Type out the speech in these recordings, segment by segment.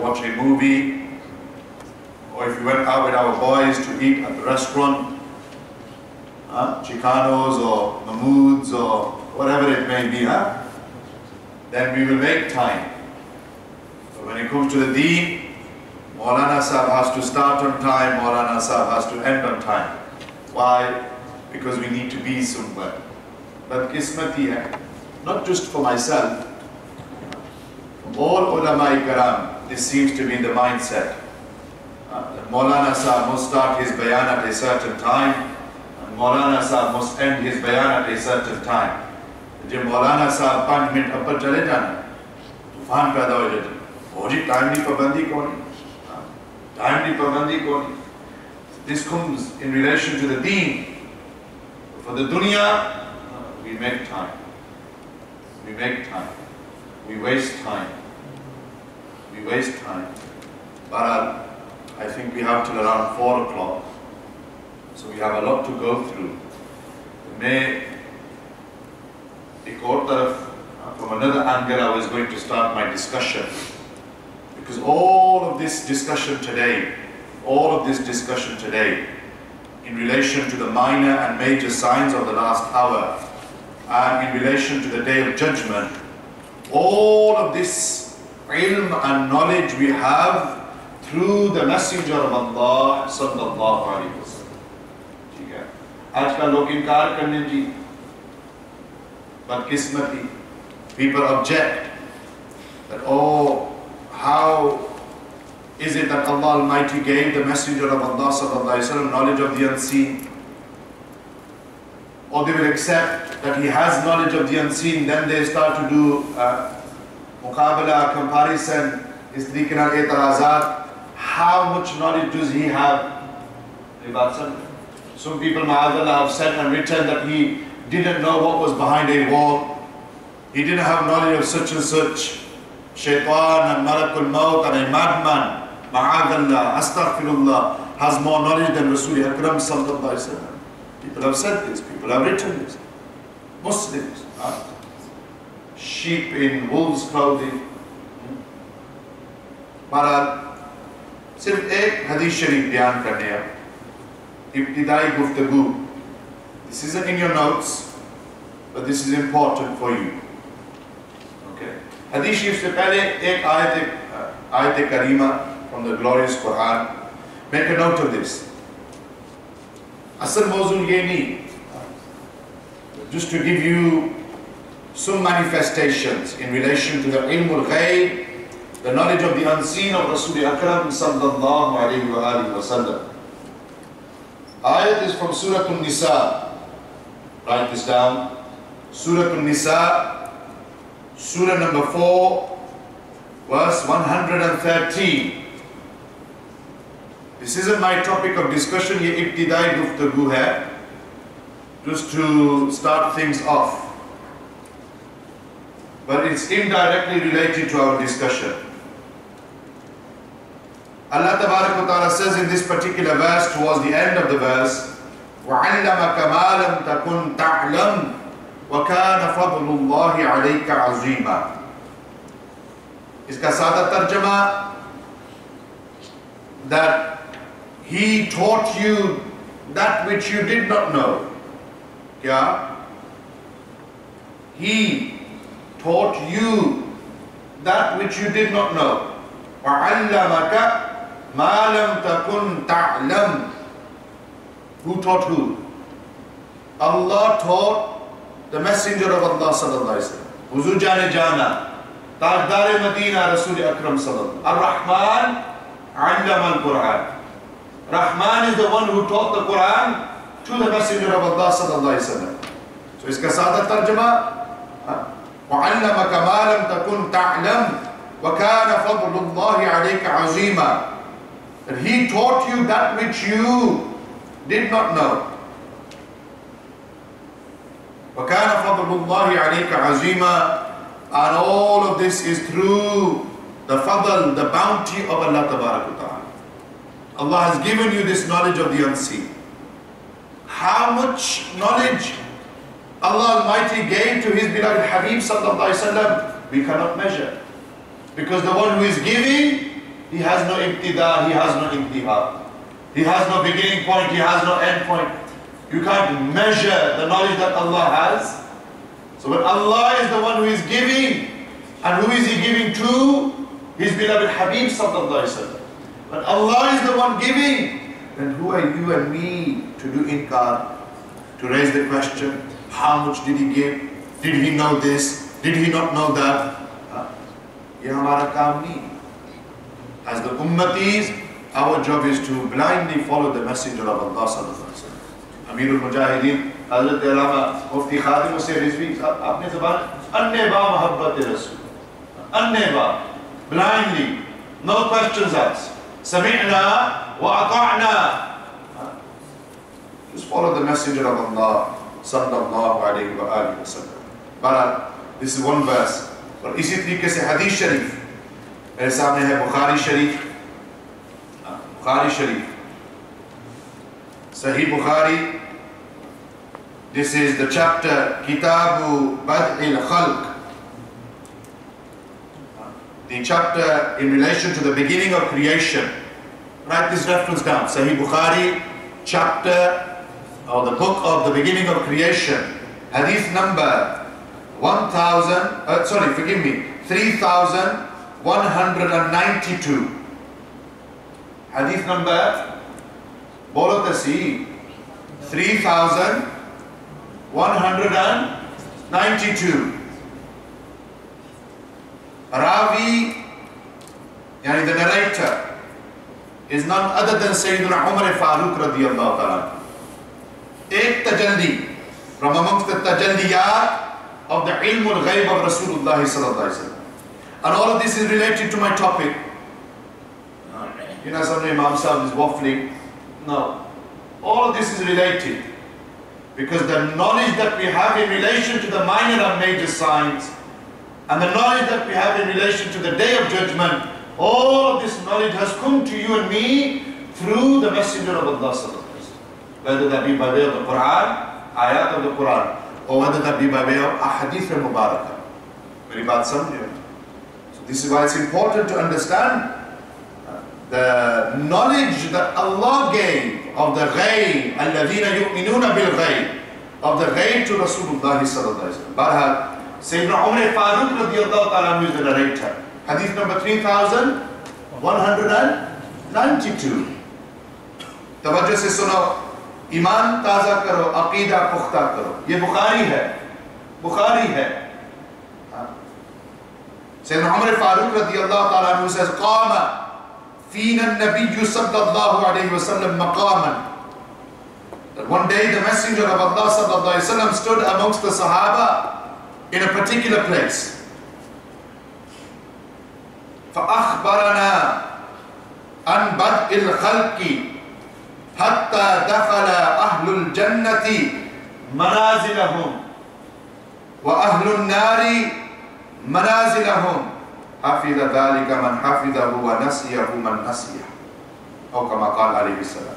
watch a movie, or if we went out with our boys to eat at the restaurant, Chicanos or Mahmoods or whatever it may be, then we will make time. But when it comes to the deen, Maulana Sahib has to start on time, Maulana Sahib has to end on time. Why? Because we need to be somewhere. But qismati hai, not just for myself, from all ulama-i karam, this seems to be the mindset. That Maulana Sahib must start his bayan at a certain time, and Maulana Sahib must end his bayan at a certain time. जब मौलाना साहब 5 minute ऊपर चले जाना, तूफान पैदा हो जाता है। और जी टाइम की पाबंदी कौन है? टाइम की पाबंदी कौन है? This comes in relation to the deen. For the dunya, we make time. We make time. We waste time. We waste time. But I think we have till around 4 o'clock. So we have a lot to go through. May from another angle, I was going to start my discussion, because all of this discussion today, in relation to the minor and major signs of the last hour, and in relation to the day of judgment, all of this ilm and knowledge we have through the Messenger of Allah sallallahu alaihi wasallam. ठीक है? आजकल लोग इनकार करने जी, but qismati, people object that, oh, how is it that Allah Almighty gave the Messenger of Allah sallallahu alaihi wasallam knowledge of the unseen? Or they will accept that he has knowledge of the unseen, then they start to do muqabala, comparison, istirikan al-itarazat. How much knowledge does he have? Some people, ma'adallah, have said and written that he didn't know what was behind a wall. He didn't have knowledge of such and such. Shaitan and Malakul Maut and a madman, ma'adallah, astaghfirullah, has more knowledge than Rasul Akram sallallahu alaihi wasallam. People have said this, people have written this. Muslims, sheep in wolves' clothing. Maharaj, सिर्फ एक हदीस शरीफ बयान करने हैं, इब्तिदाई गुफ्तगू. This isn't in your notes, but this is important for you. Okay. हदीस शरीफ से पहले एक आयत करीमा from the glorious Quran. Make a note of this. असल मौजूद ये नहीं, just to give you some manifestations in relation to the ilmul ghayb, the knowledge of the unseen of Rasul Akram sallallahu alayhi wa sallam. Ayat is from Surah An-Nisa. Write this down. Surah An-Nisa, Surah number 4, verse 113. This isn't my topic of discussion, ye ibtidai guftagoo hai, just to start things off. But it's indirectly related to our discussion. Allah Tabarak wa Ta'ala says in this particular verse, towards the end of the verse, وَعَلَّمَكَ مَا لَمْ تَكُنْ تَعْلَمْ وَكَانَ فَضْلُ اللَّهِ عَلَيْكَ عَظِيمًا. Iska sada tarjama, that He taught you that which you did not know. Kya? He taught you that which you did not know. وَعَلَّمَكَ مَا لَمْ تَكُنْ تَعْلَمْ. Who taught who? Allah taught the Messenger of Allah sallallahu alaihi wasallam. Huzur jane jana, Tajdar Madina Rasul Akram sallallahu. Ar-Rahman allama al-Quran. Rahman is the one who taught the Quran to the Messenger of Allah sallallahu alaihi wasallam. So iska sada tarjama, وَعَلَّمَكَ مَا لَمْ تَكُنْ تَعْلَمْ وَكَانَ فَضْلُ اللَّهِ عَلَيْكَ عَظِيمًا. That He taught you that which you did not know. وَكَانَ فَضْلُ اللَّهِ عَلَيْكَ عَظِيمًا. And all of this is through the fadl, the bounty of Allah Tabarak wa Ta'ala. Allah has given you this knowledge of the unseen. How much knowledge Allah Almighty gave to His beloved Habib sallallahu alaihi wasallam, we cannot measure. Because the one who is giving He has no ibtida, he has no intiha. He has no beginning point, he has no end point. You can't measure the knowledge that Allah has. So when Allah is the one who is giving, and who is He giving to? His beloved Habib sallallahu alaihi wasallam. When Allah is the one giving, then who are you and me to do inkar? To raise the question, how much did He give? Did He know this? Did He not know that? Ye hamara kaam nahi. As the ummatis, our job is to blindly follow the messenger of Allah sallallahu alaihi wasallam. Amirul Mujahideen, Hazrat Allama Mufti Khadim se rizvi, aapne zuban, anne ba muhabbat Rasul. Anne ba, blindly, no questions asked. Sami'na wa ata'na. Just follow the messenger of Allah sallallahu alaihi wa sallam. But this is one verse. और इसी तरीके से हदीस शरीफ मेरे सामने है बुखारी शरीफ सही Bukhari. This is the chapter Kitabu Bad'il Khalq, the chapter in relation to the beginning of creation. Write this reference down. Sahih Bukhari, chapter or the book of the beginning of creation. Hadith number 3192. Hadith number, bolo tasi, 3192. Ravi, yani the narrator, is none other than Sayyidina Umar Farooq radiyallahu ta'ala. Ek tajalli, from amongst the tajalliyat of the ilm al-ghayb of Rasulullah sallallahu alaihi wasallam. And all of this is related to my topic. You know, some Imam Sahib is waffling. No. All of this is related. Because the knowledge that we have in relation to the minor and major signs, and the knowledge that we have in relation to the Day of Judgment, all of this knowledge has come to you and me through the Messenger of Allah sallallahu alaihi wasallam. Whether that be by way of the Quran, ayat of the Quran, or whether that be by way of ahadith al-mubarakah. Very bad samjhe. So this is why it's important to understand the knowledge that Allah gave of the ghayb, alladhina yu'minuna bil ghayb, of the ghayb to Rasulullah sallallahu alaihi wasallam. Barhal, Sayyidina Umar Farooq radiyallahu ta'ala who is the narrator. Hadith number 3192. तवज्जो से सुनो, ईमान ताज़ा करो, अकीदा पुख्ता करो. ये बुखारी है. Sayyidina Umar Farooq radiyallahu ta'ala who says, قام فينا النبي صلى الله عليه وسلم مقاما. That one day the messenger of Allah sallallahu alaihi wasallam stood amongst the Sahaba in a particular place. فأخبرنا عن بدء الخلق حتى دخل أهل الجنة منازلهم وأهل النار منازلهم حفظ ذلك من حفظه ونسيه من نسيه أو كما قال عليه السلام.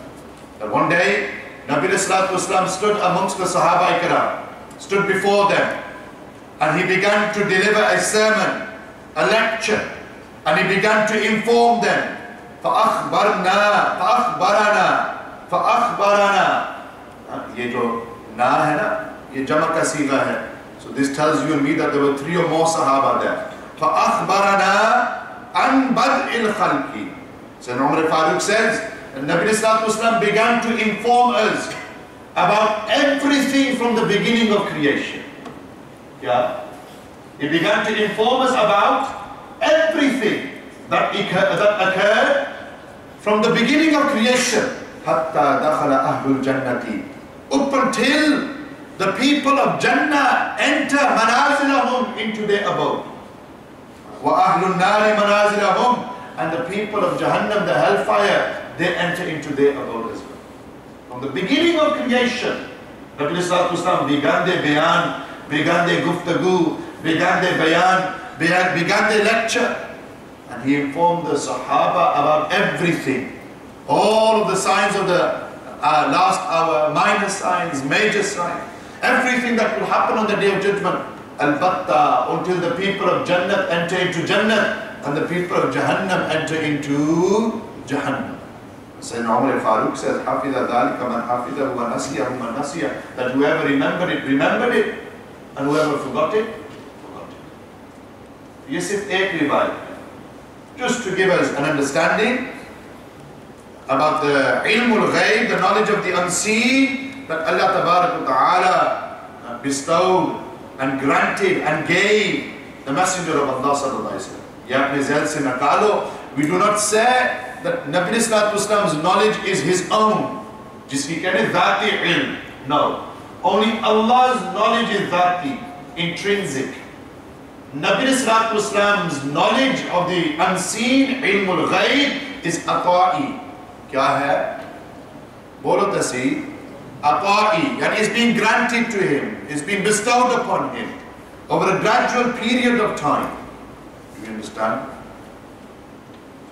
That one day Nabi Sallallahu Alaihi Wasallam stood amongst the Sahaba Ikram, stood before them, and he began to deliver a sermon, a lecture, and he began to inform them. فأخبرنا. ये जो ना है ना, ये जमा का सीगा है. So this tells you and me that there were 3 or more Sahaba there. فأخبرنا عن بدء الخلق. So Umar Farooq says, and Nabi Sallallahu Alaihi Wasallam began to inform us about everything from the beginning of creation. Yeah? He began to inform us about everything that occurred from the beginning of creation. Hatta dakhala ahlul jannati. Up until the people of Jannah enter manazilahum, into their abode. Wa ahlun nari manazilahum. And the people of Jahannam, the hellfire, they enter into their abode as well. From the beginning of creation, Nabi Sallallahu Alaihi Wasallam began their bayan, began their guftagu, began their bayan, began their lecture. And he informed the Sahaba about everything. All of the signs of the last hour, minor signs, major signs, everything that will happen on the Day of Judgment. Al-Batta, until the people of Jannat enter into Jannat. and the people of Jahannam enter into Jahannam. Sayyidina Umar al-Faruq says, حَفِظَ ذَلِكَ مَنْ حَفِظَهُ وَنَسِيَهُ مَنْ نَسِيَهُ, that whoever remembered it, and whoever forgot it, forgot it. Ye sirf ek riwayat, just to give us an understanding about the ilmul ghaib, the knowledge of the unseen, that Allah Tabarak wa Ta'ala bestowed and granted and gave the Messenger of Allah Sallallahu Alaihi Wasallam. Ye apne zehn se nikalo. We do not say that Nabi Islam's knowledge is his own, jiski kehte dhati ilm. No, only Allah's knowledge is dhati, intrinsic. Nabi Islam's knowledge of the unseen, ilmul ghaib, is ata'i. Kya hai? Bolo tasi. Ata'i, and is being granted to him, is being bestowed upon him over a gradual period of time. Do you understand?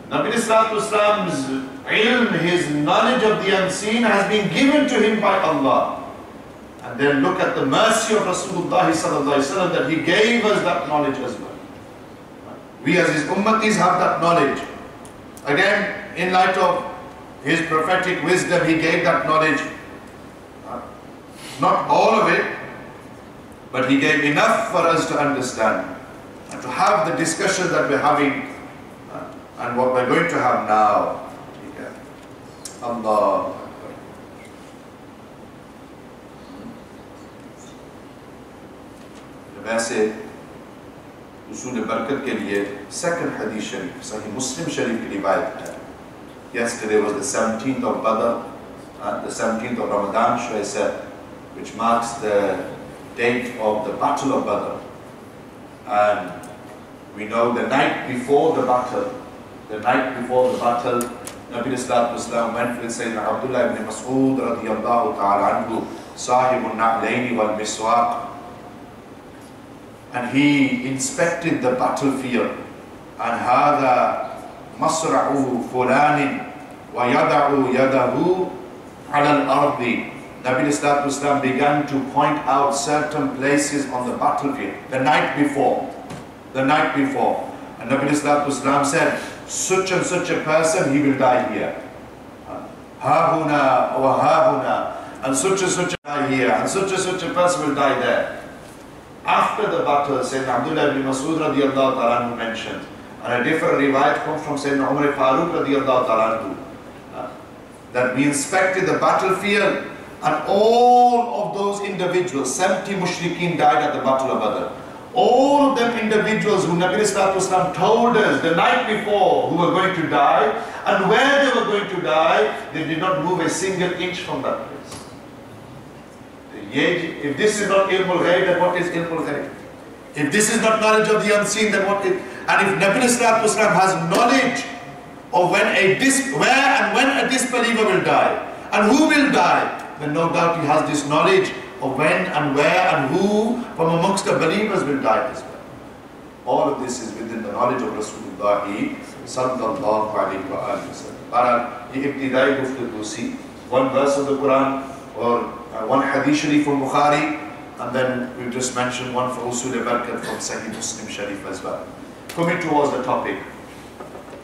Nabi Islam's ilm, his knowledge of the unseen, has been given to him by Allah. And then look at the mercy of Rasulullah Sallallahu Alaihi Wasallam, that he gave us that knowledge as well. We as his ummatis have that knowledge. Again, in light of his prophetic wisdom, he gave that knowledge. Not all of it, but he gave enough for us to understand and to have the discussion that we're having and what we're going to have now. Allah. वैसे उसूल बरकत के लिए second hadith sharif, Sahih Muslim Sharif की रिवायत है. Yesterday was the 17th of Badr, the 17th of Ramadan, should I say, which marks the date of the Battle of Badr. And we know the night before the battle, Nabi Islam went with Sayyidina Abdullah ibn Mas'ud radiyallahu ta'ala anhu, Sahibun Na'layni wal Miswaq, and he inspected the battlefield. And hada masra'u fulanin wa yada'u yadahu ala al-ardi. Nabi Islam began to point out certain places on the battlefield the night before. And Nabi Islam said, such and such a person, he will die here. Ha-huna wa ha-huna. And such a die here. And such a person will die there. After the battle, Sayyidina Abdullah ibn Mas'ud radiyallahu ta'ala mentioned, and a different riwayat comes from Sayyidina Umar al-Faruq radiyallahu ta'ala, that we inspected the battlefield, and all of those individuals, 70 mushrikeen died at the Battle of Badr. All of them individuals who Nabi Islam told us the night before who were going to die, and where they were going to die, they did not move a single inch from that place. If this is not ilmul ghaib, then what is ilmul ghaib? If this is not knowledge of the unseen, then what is? And if Nabi Islam has knowledge of where and when a disbeliever will die, and who will die, then no doubt he has this knowledge of when and where and who from amongst the believers will die as well. All of this is within the knowledge of Rasulullah sallallahu alaihi wasallam. But ye ibtidai guftagu si, one verse of the Quran or one hadith sharif from Bukhari, and then we've just mentioned one for Usul Barakat from Sahih Muslim Sharif as well. Coming towards the topic,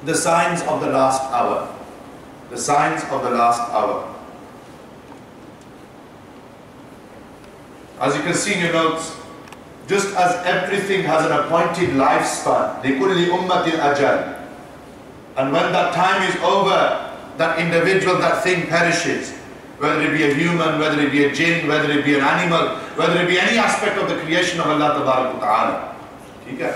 the signs of the last hour. The signs of the last hour. As you can see in your notes, just as everything has an appointed lifespan, لِكُلِّ أُمَّةٍ أَجَلٍ, and when that time is over, that individual, that thing perishes. Whether it be a human, whether it be a jinn, whether it be an animal, whether it be any aspect of the creation of Allah Tabarak wa Ta'ala. Okay?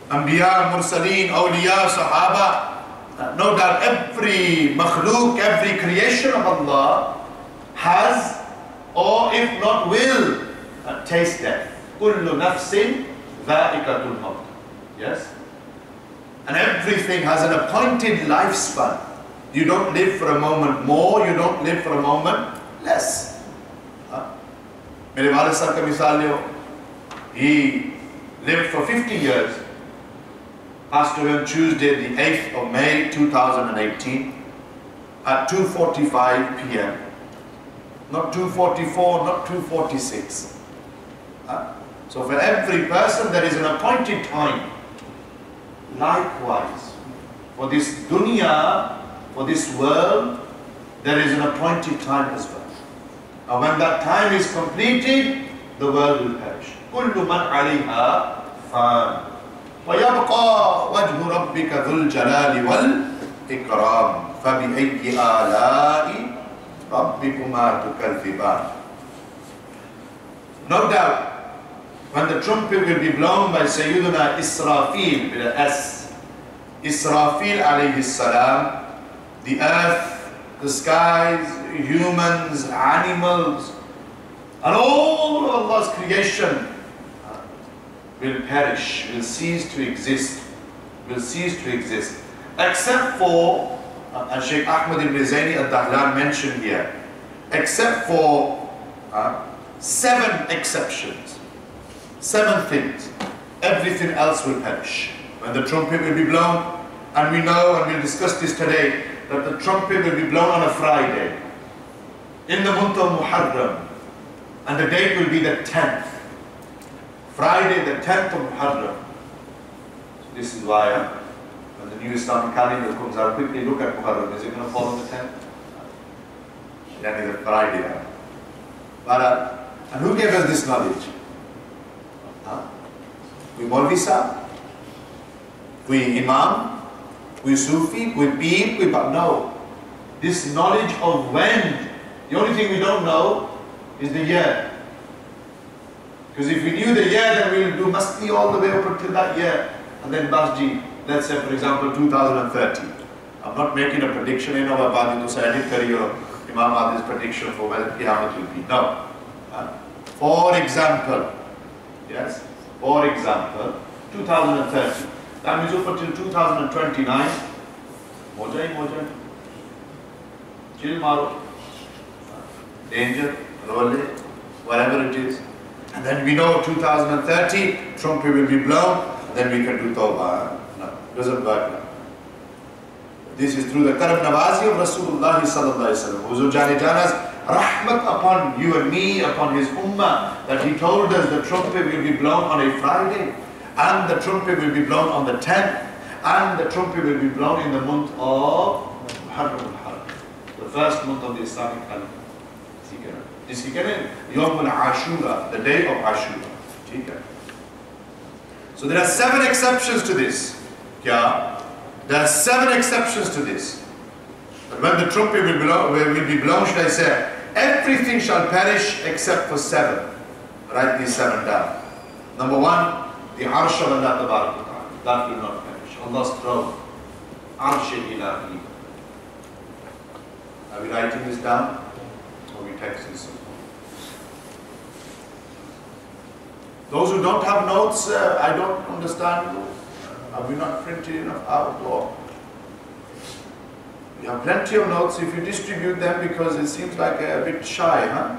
Anbiya, Mursaleen, Awliya, Sahaba. No doubt every makhluk, every creation of Allah has, or if not will, taste death. Kullu nafsin dha'iqatul maut. Yes? And everything has an appointed lifespan. You don't live for a moment more, you don't live for a moment less. Mere walid sahab ka misal le, he lived for 50 years. Passed away on Tuesday, the 8th of May 2018 at 2:45 p.m. Not 2:44, not 2:46. So for every person there is an appointed time likewise, for this dunya, for this world, there is an appointed time as well. And when that time is completed, the world will perish. كل من عليها فان ويبقى وجه ربك ذو الجلال والإكرام فبأي آلاء ربكما تكذبان. No doubt, when the trumpet will be blown by Sayyiduna Israfil with an S, Israfil alayhi salam, the earth, the skies, humans, animals, and all of Allah's creation will perish, will cease to exist, except for, and Shaykh Ahmad ibn Zaini al-Dahlan mentioned here, except for 7 exceptions, 7 things. Everything else will perish. When the trumpet will be blown, and we know, and we'll discuss this today, that the trumpet will be blown on a Friday, in the month of Muharram, and the date will be the 10th. Friday the 10th of Muharram. So this is why when the new Islamic calendar comes out, quickly look at Muharram. Is it going to fall on the 10th? That is a Friday. But, and who gave us this knowledge? We Maulvi Sahib? We Imam? We Sufi? We Peer? We no. This knowledge of when, the only thing we don't know is the year. Because if we knew the year, then we will do Masti all the way up until that year. And then Masjid, let's say for example 2030. I'm not making a prediction in our body to say I did carry Imam Adil's prediction for when Qiyaamat will be. No. For example, yes, for example, 2030. That means up until 2029. Mojai. Chill maro. Danger, roll it, whatever it is. And then we know 2030, trumpet will be blown, then we can do tawbah. No, it doesn't work now. This is through the Karam Nawazi of Rasulullah sallallahu alaihi wasallam. Huzur Jani Jana's rahmat upon you and me, upon his ummah, that he told us the trumpet will be blown on a Friday, and the trumpet will be blown on the 10th, and the trumpet will be blown in the month of Muharram al-Haram, the first month of the Islamic calendar. This is Yawm al-Ashura, the day of Ashura. So there are 7 exceptions to this. Yeah? There are 7 exceptions to this. But when the trumpet will be blown, should I say, everything shall perish except for 7. Write these 7 down. Number 1, the Arsh of Allah Tabarak wa Ta'ala. That will not perish. Allah's throne. Arsh-e-Ilahi. Are we writing this down? Or we text this? Those who don't have notes, I don't understand. Have we not printed enough out? Or you have plenty of notes if you distribute them, because it seems like a bit shy, huh?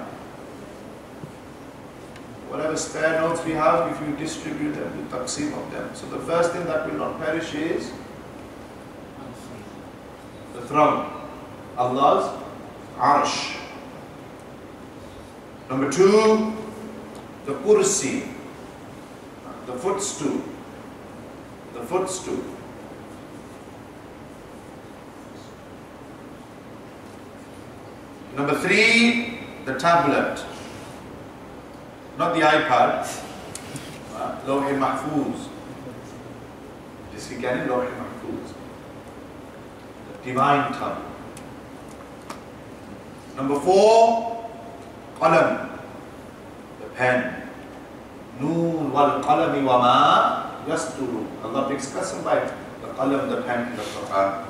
Whatever spare notes we have, if you distribute them, the taqseem of them. So the first thing that will not perish is the throne, Allah's Arsh. Number 2, the kursi, the footstool. The footstool. Number 3, the tablet. Not the iPad. Lawh Mahfuz. This again, Lawh Mahfuz. The divine tablet. Number 4, qalam. The pen. Noon wal qalami wa ma yasturu. Allah picks qasam by the qalam, the pen in the Quran.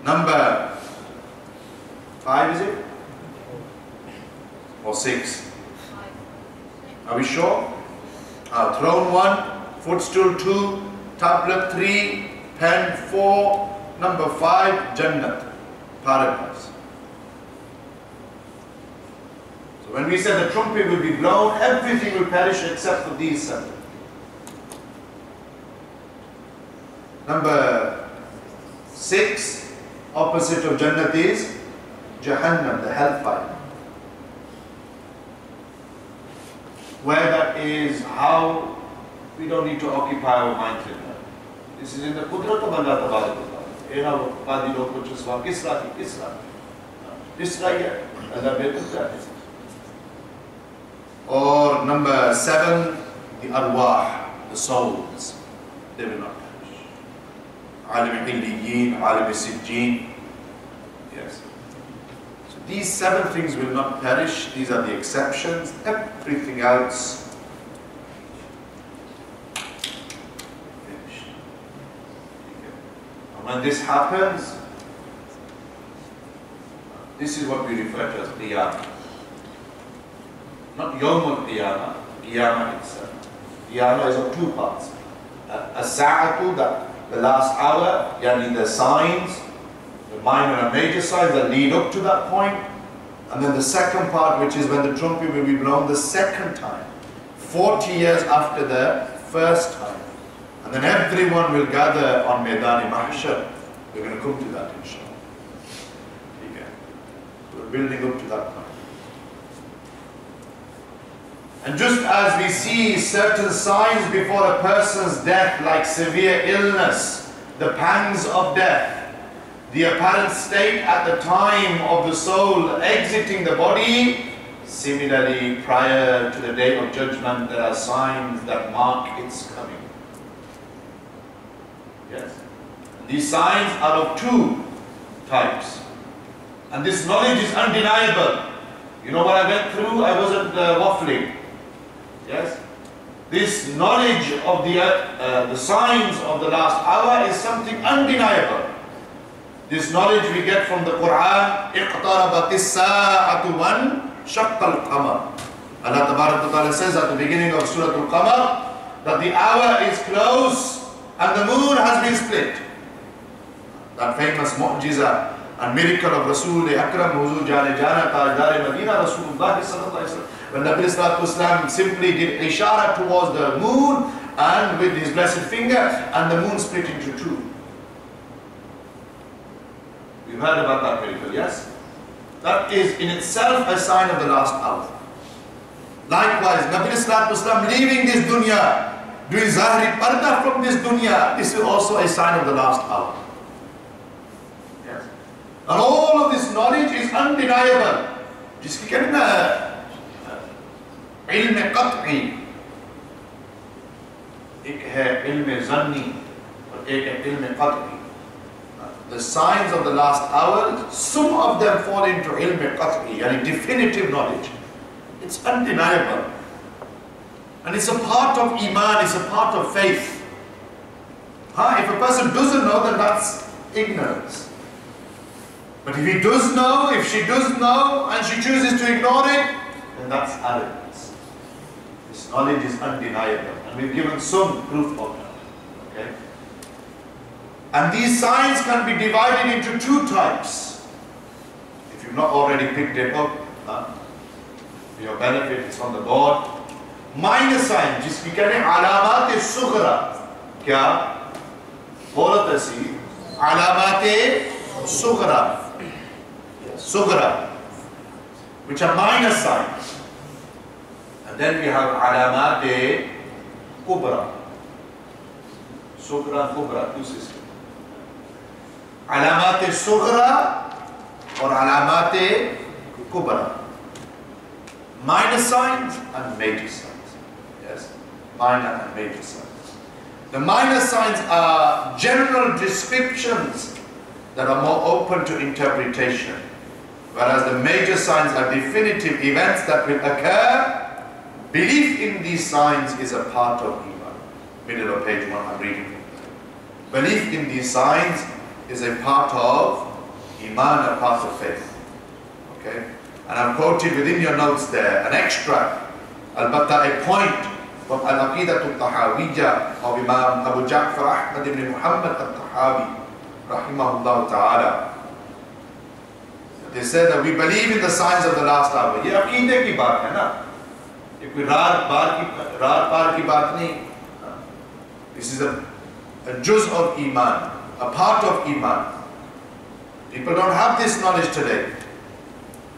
Number 5, is it? Or 6? Are we sure? Throne 1, footstool 2, tablet 3, pen 4, number 5, Jannat, paradise. So when we say the trumpet will be blown, everything will perish except for these 7. Number 6, opposite of Jannat is Jahannam, the hellfire. Where that is, how we don't need to occupy our minds with that. This is in the Qudrat of Allah Tabarak wa Ta'ala. Ena wo qadi log ko chuswa kisra. This right, Allah will do that. Or number 7, the arwah, the souls. They will not perish. Alim al-Illiyin, Alim al-Sijjeen. Yes. So these 7 things will not perish. These are the exceptions. Everything else finished. And when this happens, this is what we refer to as Qiyaamat. Not Yawm al-Qiyamah, Qiyamah itself. Qiyamah is of 2 parts. As-Sa'atu, the last hour, yani the signs, the minor and major signs that lead up to that point. And then the second part, which is when the trumpet will be blown the second time, 40 years after the first time. And then everyone will gather on Maidan-e-Mahshar. We're going to come to that, inshallah. Building up to that point. And just as we see certain signs before a person's death, like severe illness, the pangs of death, the apparent state at the time of the soul exiting the body, similarly prior to the day of judgment there are signs that mark its coming. Yes. And these signs are of 2 types. And this knowledge is undeniable. You know what I went through? I wasn't waffling. Yes? This knowledge of the signs of the last hour is something undeniable. This knowledge we get from the Quran. اقتربت الساعة وانشق القمر. Allah Tabarak wa Ta'ala says at the beginning of Surah Al-Qamar that the hour is close and the moon has been split. That famous mu'jiza and miracle of Rasul Akram Huzur Jane Jana Tajdar Madina Rasulullah sallallahu alaihi wasallam. When Nabi sallallahu alaihi wasallam simply did ishara towards the moon and with his blessed finger, and the moon split into 2. We've heard about that miracle, yes? That is in itself a sign of the last hour. Likewise, Nabi sallallahu alaihi wasallam leaving this dunya, doing zahri parda from this dunya, this is also a sign of the last hour. And all of this knowledge is undeniable. जिसकी कहते हैं ना इल्म क़त्ई, एक है इल्म ज़न्नी और एक है इल्म क़त्ई. The signs of the last hour, some of them fall into ilm qat'i, yani definitive knowledge. It's undeniable. And it's a part of iman, it's a part of faith. If a person doesn't know, then that's ignorance. But if he does know, if she does know, and she chooses to ignore it, then that's arrogance. This knowledge is undeniable. And we've given some proof of that. Okay? And these signs can be divided into 2 types. If you've not already picked it up, for your benefit, it's on the board. Minor signs, जिसकी कहते हैं अलामात सुगरा. क्या? बोलत ऐसी अलामात Sughra. Sugra, which are minor signs. And then we have alamat kubra. Sugra, kubra, 2 systems. Alamat sugra or alamat kubra. Minor signs and major signs. Yes, minor and major signs. The minor signs are general descriptions that are more open to interpretation, whereas the major signs are definitive events that will occur. Belief in these signs is a part of Iman. Middle of page 1, I'm reading from there. Belief in these signs is a part of Iman, a part of faith. Okay? And I've quoted within your notes there an extract, al-batta a point from Al-Aqidat al-Tahawiyya of Imam Abu Ja'far Ahmad ibn Muhammad al-Tahawi, rahimahullah ta'ala. They said that we believe in the signs of the last hour. ये अकीदे की बात है ना, ये कोई रात पार की बात नहीं. This is a juz of Iman, a part of Iman. People don't have this knowledge today.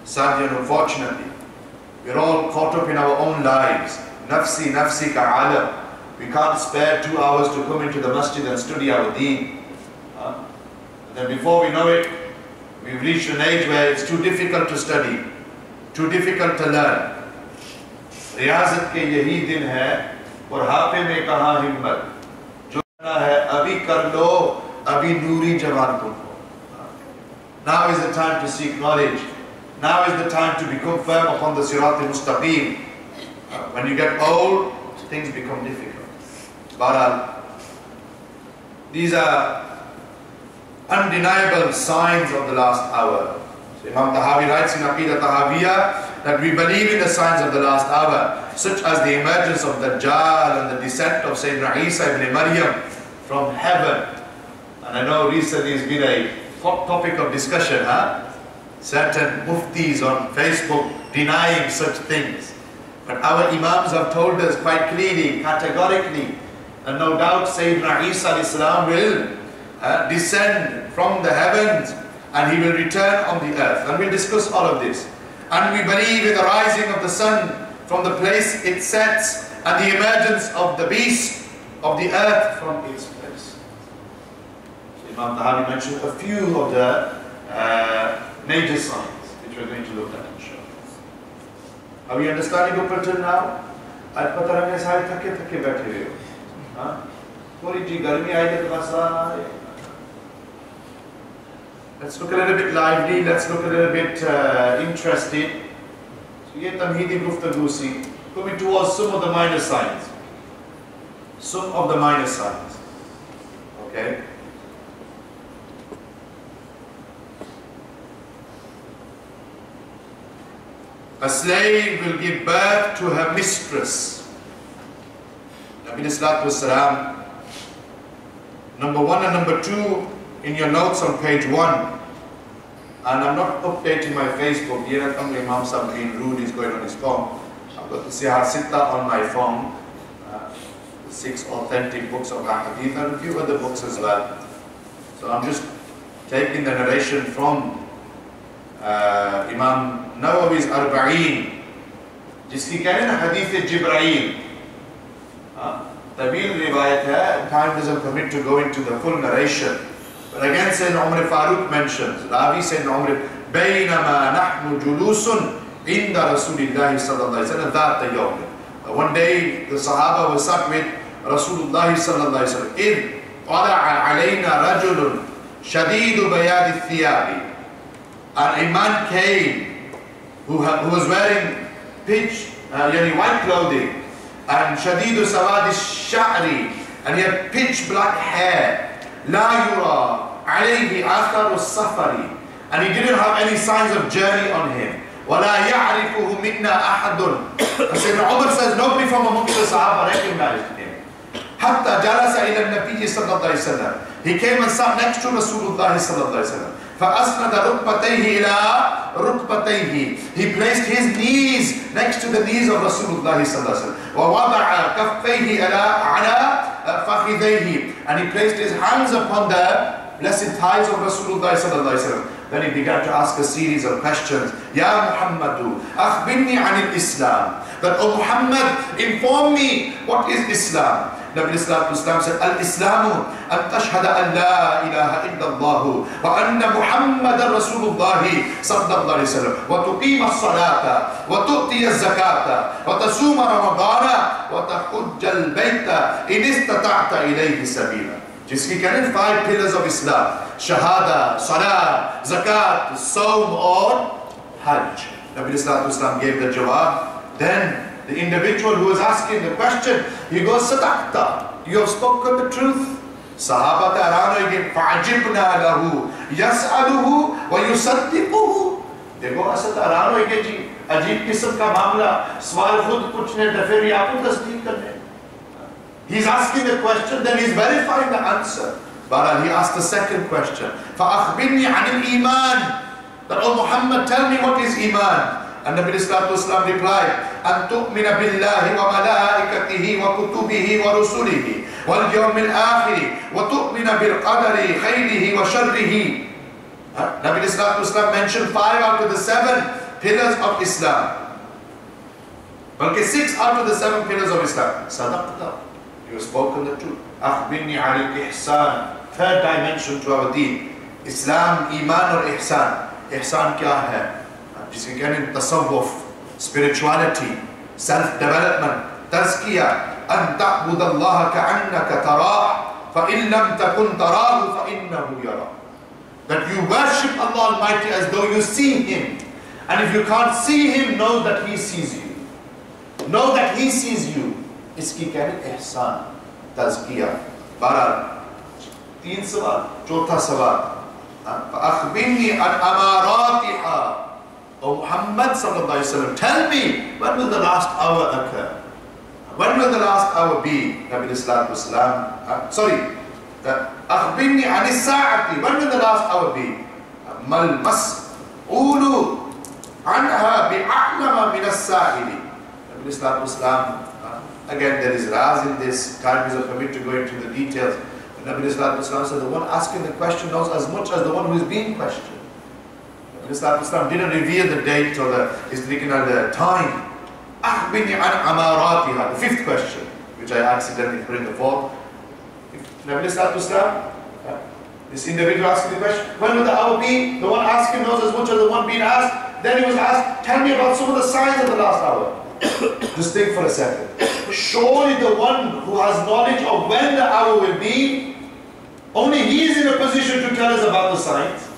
Sadly and unfortunately, we're all caught up in our own lives. Nafsi, nafsi ka alam. We can't spare 2 hours to come into the masjid and study our deen. And then before we know it, we've reached an age where it's too difficult to study, too difficult to learn. Riazat के यही दिन है, बुढ़ापे में कहाँ हिम्मत, जो करना है अभी कर लो, अभी नूरी जवान तुम हो. Now is the time to seek knowledge. Now is the time to become firm upon the sirat al-mustaqim. When you get old, things become difficult. But these are undeniable signs of the last hour. So Imam Tahawi writes in Aqidah Tahawiyah that we believe in the signs of the last hour, such as the emergence of Dajjal and the descent of Sayyidina Isa ibn Maryam from heaven. And I know recently it's been a hot topic of discussion, certain muftis on Facebook denying such things. But our Imams have told us quite clearly, categorically, and no doubt Sayyidina Isa al-Islam will descend from the heavens and he will return on the earth. And we'll discuss all of this. And we believe in the rising of the sun from the place it sets and the emergence of the beast of the earth from its place. So Imam Tahawi mentioned a few of the major signs which we're going to look at, inshallah. Are we understanding up until now? आज पता लगे सारे थके थके बैठे हुए हो, हाँ? थोड़ी जी गर्मी आई तो बस Let's look a little bit lively, let's look a little bit interested. So ye tamheedi guftagoo si, coming towards some of the minor signs. Some of the minor signs. Okay? A slave will give birth to her mistress. Nabi Sallallahu Alaihi Wasallam. Number 1 and number 2 in your notes on page 1. And I'm not updating my Facebook. Here come Imam Sahib being rude, he's going on his phone. I've got the Siyah Sitta on my phone. 6 authentic books of Hadith and a few other books as well. So I'm just taking the narration from Imam Nawawi's Arba'een. जिसकी कह रहे ना Hadith Jibreel. Tabil riwayat hai, time doesn't permit to go into the full narration. But again, Sayyidina Umar Farooq mentions, Ravi Sayyidina Umar, بينما نحن جلوس عند رسول الله صلى الله عليه وسلم ذات يوم. One day the Sahaba was sat with Rasulullah صلى الله عليه وسلم. إذ طلع علينا رجل شديد بياض الثياب. And a man came who was wearing pitch, white clothing, and shadidu sawad sha'ri, and he had pitch black hair. La yura alayhi atharu safari, and he didn't have any signs of journey on him. Wala ya'rifuhu minna ahadun. Sayyidina Umar says nobody from amongst the Sahaba recognized him. Hatta jalasa ila an-Nabi sallallahu alayhi wa sallam. He came and sat next to Rasulullah sallallahu alayhi wa sallam. فأسند ركبتيه إلى ركبتيه. He placed his knees next to the knees of Rasulullah sallallahu alaihi wasallam. ووضع كفيه على فخذيه. And he placed his hands upon the blessed thighs of Rasulullah sallallahu alaihi wasallam. Then he began to ask a series of questions. Ya Muhammadu, akhbirni anil Islam. That, oh Muhammad, inform me, what is Islam? Nabi Sallallahu Alaihi Wasallam said, Al-Islamu an tashhada an la ilaha illallahu wa anna Muhammadan Rasulullah sallallahu alaihi wasallam wa tuqima as-salata wa tu'ti az-zakata wa tasuma ramadana wa tahujja al-bayta in istata'ta ilayhi sabila. जिसकी करें 5 pillars of Islam: Shahada, Salah, Zakat, Sawm or Hajj. Nabi Sallallahu Alaihi Wasallam gave the jawab. Then the individual who was asking the question, he goes, Sadaqta, you have spoken the truth. Sahaba ta'arano again, fa'ajibna lahu, yas'aluhu wa yusaddiquhu. They go, Asad ta'arano again ji, ajib kisam ka mamla, swal khud puchne, dafir yapu tasdeeq karne. He's asking the question, then he's verifying the answer. But he asked the second question, fa'akhbirni anil iman. That, oh Muhammad, tell me what is iman. And Nabi Sallallahu Alaihi Wasallam replied, أن تؤمن بالله وملائكته وكتبه ورسله واليوم الآخر وتؤمن بالقدر خيره وشره. Nabi Sallallahu Alaihi Wasallam mentioned 5 out of the 7 pillars of Islam. Okay, 6 out of the 7 pillars of Islam. Sadaqta. You have spoken the truth. أخبرني عن الإحسان. Third dimension to our deen. Islam, Iman or Ihsan. Ihsan kya hai? जिसे कहने tasawwuf, spirituality, self-development, tazkiyah. أن تعبد الله كأنك تراه فإن لم تكن تراه فإنه يراك. That you worship Allah Almighty as though you see Him. And if you can't see Him, know that He sees you. Know that He sees you. इसकी कहने ihsan, tazkiyah. बहरहाल 3 सवाल, चौथा सवाल. فأخبرني عن أماراتها. O Muhammad sallallahu alaihi wasallam, tell me, when will the last hour occur? When will the last hour be? Nabi sallallahu alaihi wasallam. Sorry. أخبرني عن الساعة. When will the last hour be? ما المسؤول عنها بأعلم من السائل. Nabi sallallahu alaihi wasallam. Again, there is raz in this. Time is a permit to go into the details. But Nabi sallallahu alaihi wasallam said, the one asking the question knows as much as the one who is being questioned. Nabi sallallahu alaihi wasallam didn't reveal the date or the historical time. أخبرني عن أماراتها. The 5th question, which I accidentally put in the 4th. Nabi sallallahu alaihi wasallam, this individual asking the question, when will the hour be? The one asking knows as much as the one being asked. Then he was asked, tell me about some of the signs of the last hour. Just think for a second. Surely the one who has knowledge of when the hour will be, only he is in a position to tell us about the signs.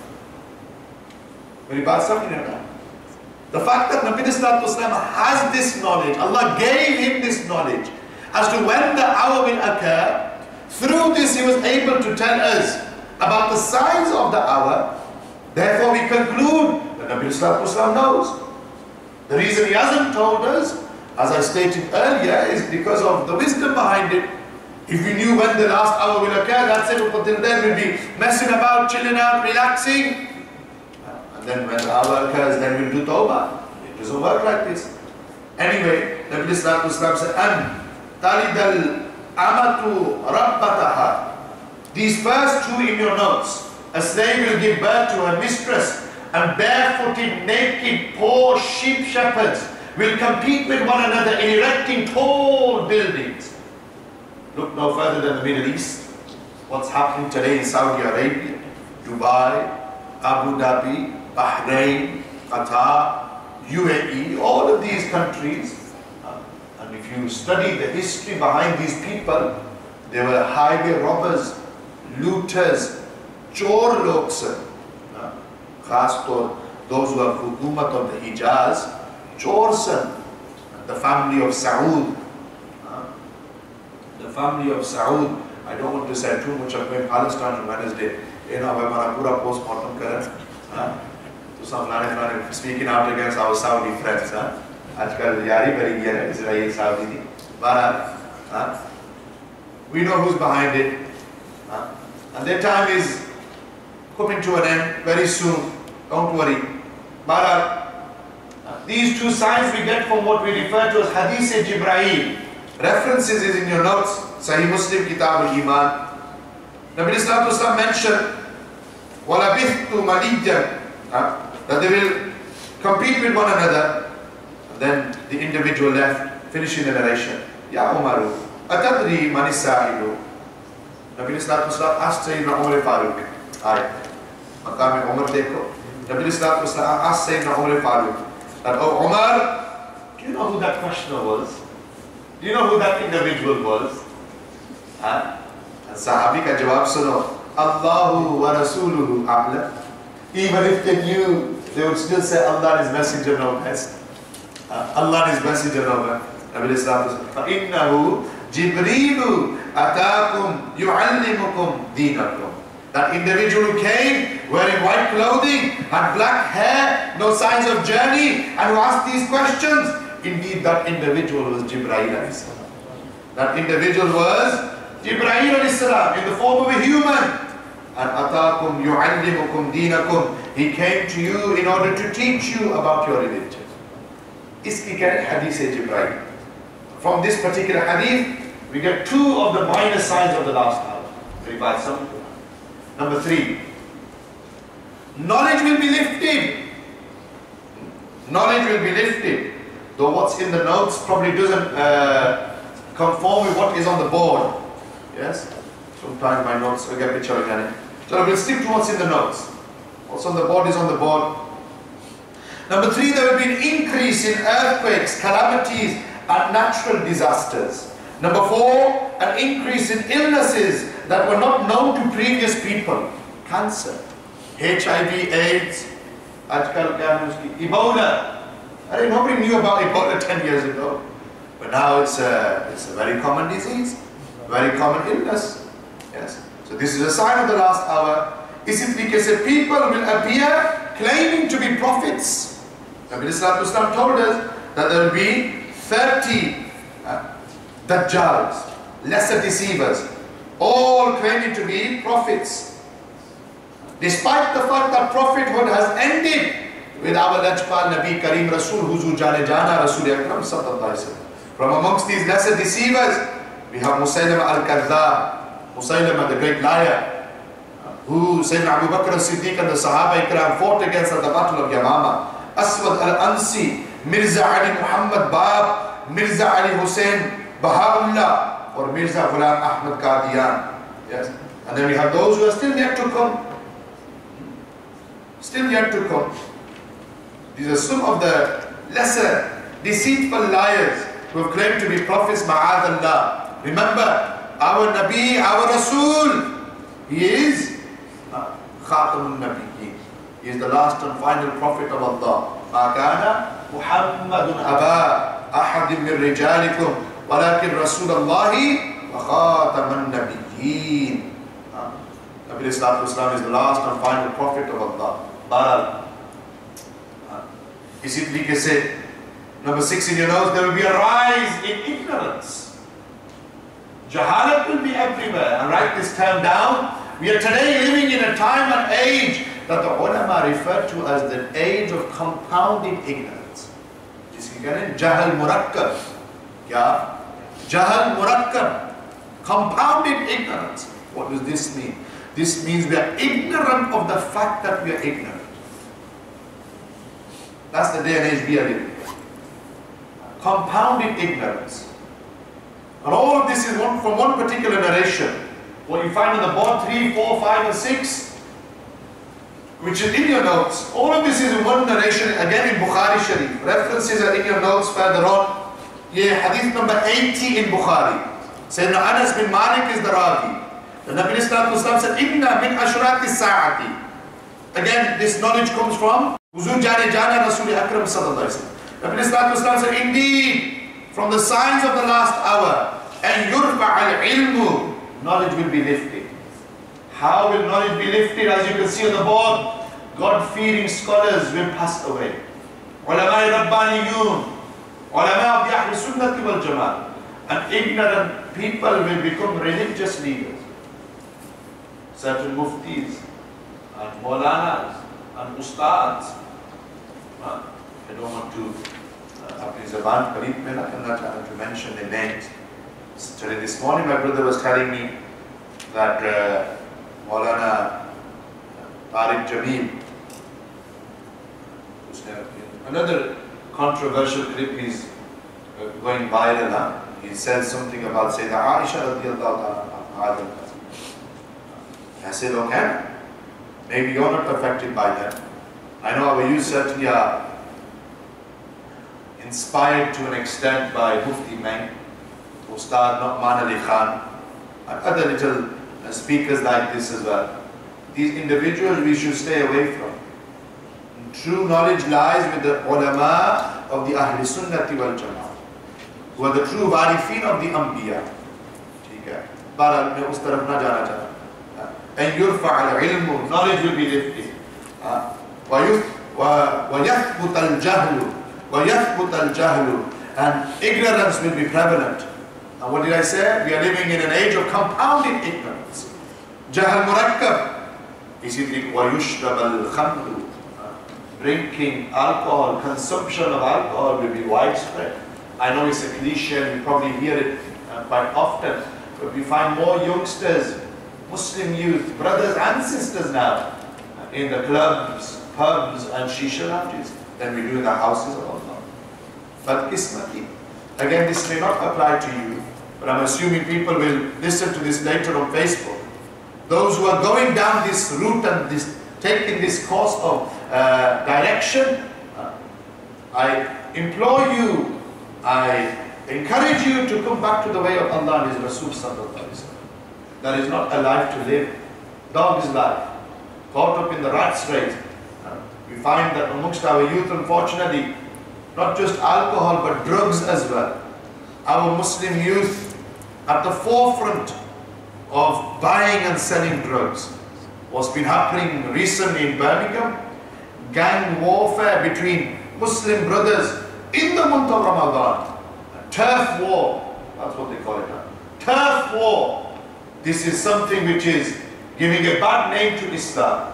Very bad something like that. The fact that Nabi sallallahu alaihi wasallam has this knowledge, Allah gave him this knowledge as to when the hour will occur. Through this he was able to tell us about the signs of the hour. Therefore we conclude that Nabi sallallahu alaihi wasallam knows. The reason he hasn't told us, as I stated earlier, is because of the wisdom behind it. If we knew when the last hour will occur, that's it. But till then we'll be messing about, chilling out, relaxing. And then when the hour occurs, then we'll do tawbah. It doesn't work like this. Anyway, Nabi sallallahu alaihi wasallam said, "An talidal amatu rabbataha." These first 2 in your notes. A slave will give birth to her mistress, and barefooted, naked, poor sheep shepherds will compete with one another in erecting tall buildings. Look no further than the Middle East. What's happening today in Saudi Arabia, Dubai, Abu Dhabi, Bahrain, Qatar, UAE, all of these countries. And if you study the history behind these people, they were highway robbers, looters, chor logs. Those who have hukumat of the Hijaz, Chorsan, the family of Saud. The family of Saud, I don't want to say too much of Palestine on Wednesday. You know, we're going to post-mortem current. So some speaking out against our Saudi friends. Ajkal yari bari gaya Israel Saudi. But we know who's behind it. And their time is coming to an end very soon. Don't worry. But these 2 signs we get from what we refer to as Hadith Jibreel. References is in your notes. Sahih Muslim, Kitab al-Iman. Nabi sallallahu alaihi wasallam mentioned وَلَبِثْتُ مَلِيًّا, that they will compete with one another. And then the individual left, finishing the narration. Ya Umaru, atadri man as-sa'ilu. Nabi sallallahu alaihi wasallam asked Sayyidina Umar Farooq. Maqam Umar dekho. Nabi sallallahu alaihi wasallam asked Sayyidina Umar Farooq that, oh Umar, do you know who that questioner was? Do you know who that individual was? And Sahabi ka jawab suno. Allahu wa Rasuluhu a'lam. Even if they knew, they would still say Allah and His Messenger know best. Allah and His Messenger know best. Nabi sallallahu alaihi wasallam. فَإِنَّهُ جِبْرِيلُ أَتَاكُمْ يُعَلِّمُكُمْ دِينَكُمْ. That individual who came wearing white clothing, had black hair, no signs of journey, and who asked these questions, indeed that individual was Jibreel alayhi salam. That individual was Jibreel alayhi salam in the form of a human. And ataakum yu'allimukum deenakum. He came to you in order to teach you about your religion. Iski kya hai? Hadith Jibreel. From this particular hadith, we get 2 of the minor signs of the last hour. Very bad some. Number 3, knowledge will be lifted. Knowledge will be lifted. Though what's in the notes probably doesn't conform with what is on the board. Yes? Sometimes my notes will get a bit showing on it. So we'll stick to what's in the notes. What's on the board is on the board. Number 3, there will be an increase in earthquakes, calamities and natural disasters. Number 4, an increase in illnesses that were not known to previous people. Cancer, HIV, AIDS, Ebola. Nobody knew about Ebola 10 years ago. But now it's a very common disease, very common illness. Yes. So this is a sign of the last hour. Isn't say people will appear claiming to be prophets. Nabi Islam told us that there will be 30 Dajjals, lesser deceivers, all claiming to be prophets. Despite the fact that prophethood has ended with our Lajpal Nabi Kareem Rasul Huzur Jane Jana Rasul Akram Sallallahu Alaihi Wasallam. From amongst these lesser deceivers, we have Musaylama al-Kadhdhab, Musaylama the great liar, who Sayyidina Abu Bakr as-Siddiq and the Sahaba Ikram fought against at the Battle of Yamama. Aswad al-Ansi, Mirza Ali Muhammad Bab, Mirza Ali Hussein Bahaullah, or Mirza Ghulam Ahmad Qadian. Yes. And then we have those who are still yet to come. Still yet to come. These are some of the lesser, deceitful liars who have claimed to be prophets, ma'adallah. Remember, our Nabi, our Rasul, he is Khatamun Nabiyyin. He is the last and final prophet of Allah. مَا كَانَ مُحَمَّدٌ أَبَا أَحَدٍ مِّن رِجَالِكُمْ وَلَكِنْ رَسُولَ اللَّهِ وَخَاتَمَ النَّبِيِّينَ. Nabi Islam is the last and final prophet of Allah. Baral. Isidli ke say, number 6 in your notes, there will be a rise in ignorance. Jahalat will be everywhere. And write this term down. We are today living in a time and age that the ulama refer to as the age of compounding ignorance. Jiski kehne jahal murakkab. Kya? Jahal murakkab. Compounded ignorance. What does this mean? This means we are ignorant of the fact that we are ignorant. That's the day and age we are living. Compounded ignorance. And all of this is from one particular narration. What you find on the board 3, 4, 5 and 6, which is in your notes. All of this is in one narration, again in Bukhari Sharif. References are in your notes further on. Yeah, hadith number 80 in Bukhari. Sayyidina Anas bin Malik is the Ravi. The Nabi Islam said, Inna min ashrati sa'ati. Again, this knowledge comes from Huzur Jane Jana Rasul Akram Sallallahu Alaihi Wasallam. Nabi Islam said, indeed, from the signs of the last hour, and yurfa al-ilmu, knowledge will be lifted. How will knowledge be lifted? As you can see on the board, God-fearing scholars will pass away. Ulama Rabbaniyun, ulama of the Ahl Sunnati wal Jamaat, and ignorant people will become religious leaders. Certain muftis, and maulanas, and ustads. I don't want to to mention the names. Today, this morning, my brother was telling me that Maulana Tariq Jameel, another controversial clip is going viral. He says something about Sayyidah Aisha radiallahu anha. I said, okay, maybe you're not affected by that. I know our youth certainly are inspired to an extent by Mufti Meng, Ustad Nu'man Ali Khan, and other little speakers like this as well. These individuals we should stay away from. True knowledge lies with the ulama of the Ahl Sunnati wal Jamaat, who are the true warifin of the Anbiya. Bahral, मैं उस तरफ ना जाना चाहता. And yurfa al-ilmu, knowledge will be lifted. وَيَثْبُتَ الْجَهْلُ, and ignorance will be prevalent. And what did I say? We are living in an age of compounded ignorance. Jahal murakkab. وَيُشْرَبَ الْخَمْرُ, drinking alcohol, consumption of alcohol will be widespread. I know it's a cliche and you probably hear it quite often, but we find more youngsters, Muslim youth, brothers and sisters now, in the clubs, pubs and shisha lounges than we do in the houses of Allah. But Ismati, again, this may not apply to you, but I'm assuming people will listen to this later on Facebook. Those who are going down this route and taking this course of direction, I implore you, I encourage you to come back to the way of Allah and His Rasul sallallahu alaihi wasallam. That is not a life to live. Dog's life. Caught up in the rat race. We find that amongst our youth, unfortunately, not just alcohol but drugs as well. Our Muslim youth at the forefront of buying and selling drugs. What's been happening recently in Birmingham, gang warfare between Muslim brothers in the month of Ramadan. Turf war, that's what they call it now. Turf war. This is something which is giving a bad name to Islam.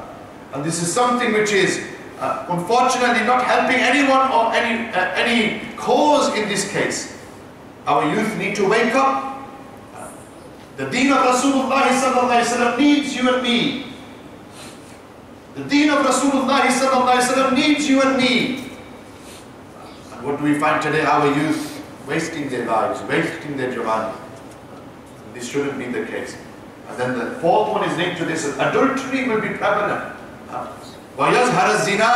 And this is something which is unfortunately not helping anyone or any cause in this case. Our youth need to wake up. The deen of Rasulullah sallallahu alaihi wasallam needs you and me. The deen of Rasulullah sallallahu alaihi wasallam needs you and me. And what do we find today? Our youth wasting their lives, wasting their Jawani. This shouldn't be the case. And then the fourth one is linked to this: adultery will be prevalent. وَيَظْهَرَ الزِّنَا.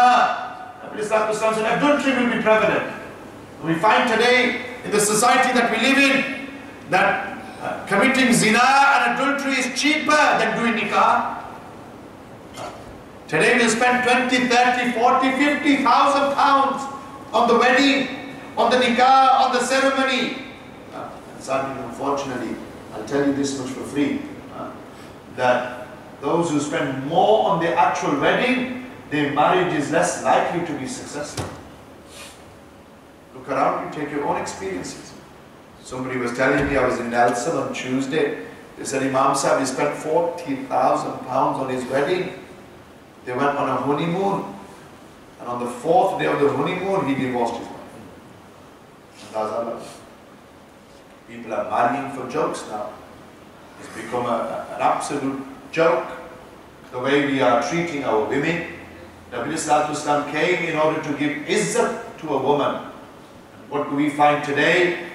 Adultery will be prevalent. We find today in the society that we live in that committing zina and adultery is cheaper than doing nikah. Today we spend 20, 30, 40, 50,000 pounds on the wedding, on the nikah, on the ceremony. And sadly, unfortunately, I'll tell you this much for free, that those who spend more on the actual wedding, their marriage is less likely to be successful. Look around you, take your own experiences. Somebody was telling me, I was in Nelson on Tuesday, they said, Imam Sahib, he spent 40,000 pounds on his wedding. They went on a honeymoon, and on the fourth day of the honeymoon, he divorced his wife. And that's Allah. People are marrying for jokes now. It's become an absolute joke, the way we are treating our women. Nabi Sallallahu Alaihi Wasallam came in order to give izzat to a woman. What do we find today?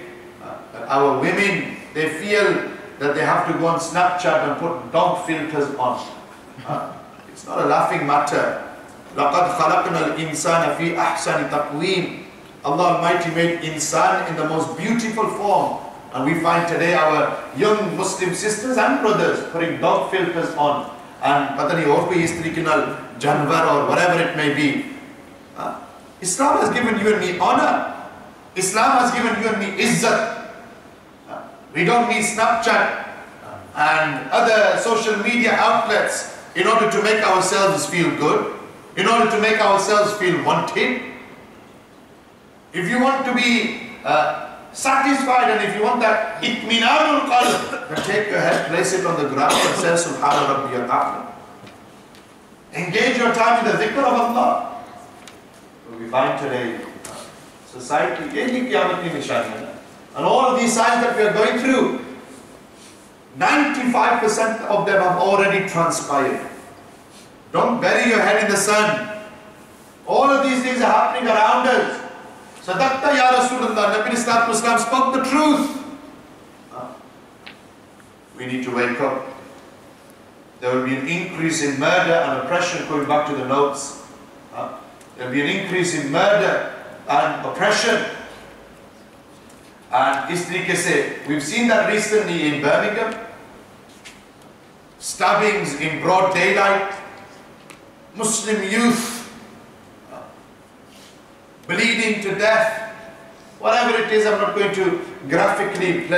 That our women, they feel that they have to go on Snapchat and put dog filters on. It's not a laughing matter. لَقَدْ خَلَقْنَا الْإِنسَانَ فِي أَحْسَنِ تَقْوِيمٍ. Allah Almighty made insan in the most beautiful form. And we find today our young Muslim sisters and brothers putting dog filters on. And patani aur koi is tarike nal janwar or whatever it may be. Islam has given you and me honor. Islam has given you and me izzat. We don't need Snapchat and other social media outlets in order to make ourselves feel good, in order to make ourselves feel wanted. If you want to be satisfied and if you want that itminanul qalb, then take your head, place it on the ground and say Subhana Rabbiyal A'la. Engage your time in the dhikr of Allah. So we find today society, yehi Qiyaamat ki nishani hai. And all of these signs that we are going through, 95% of them have already transpired. Don't bury your head in the sun. All of these things are happening around us. Sadaqta ya Rasulullah, Nabi Sallallahu Alaihi Wasallam spoke the truth. We need to wake up. There will be an increase in murder and oppression, going back to the notes. There will be an increase in murder and oppression. And is tarike se, we've seen that recently in Birmingham. Stabbings in broad daylight. Muslim youth bleeding to death. Whatever it is, I'm not going to graphically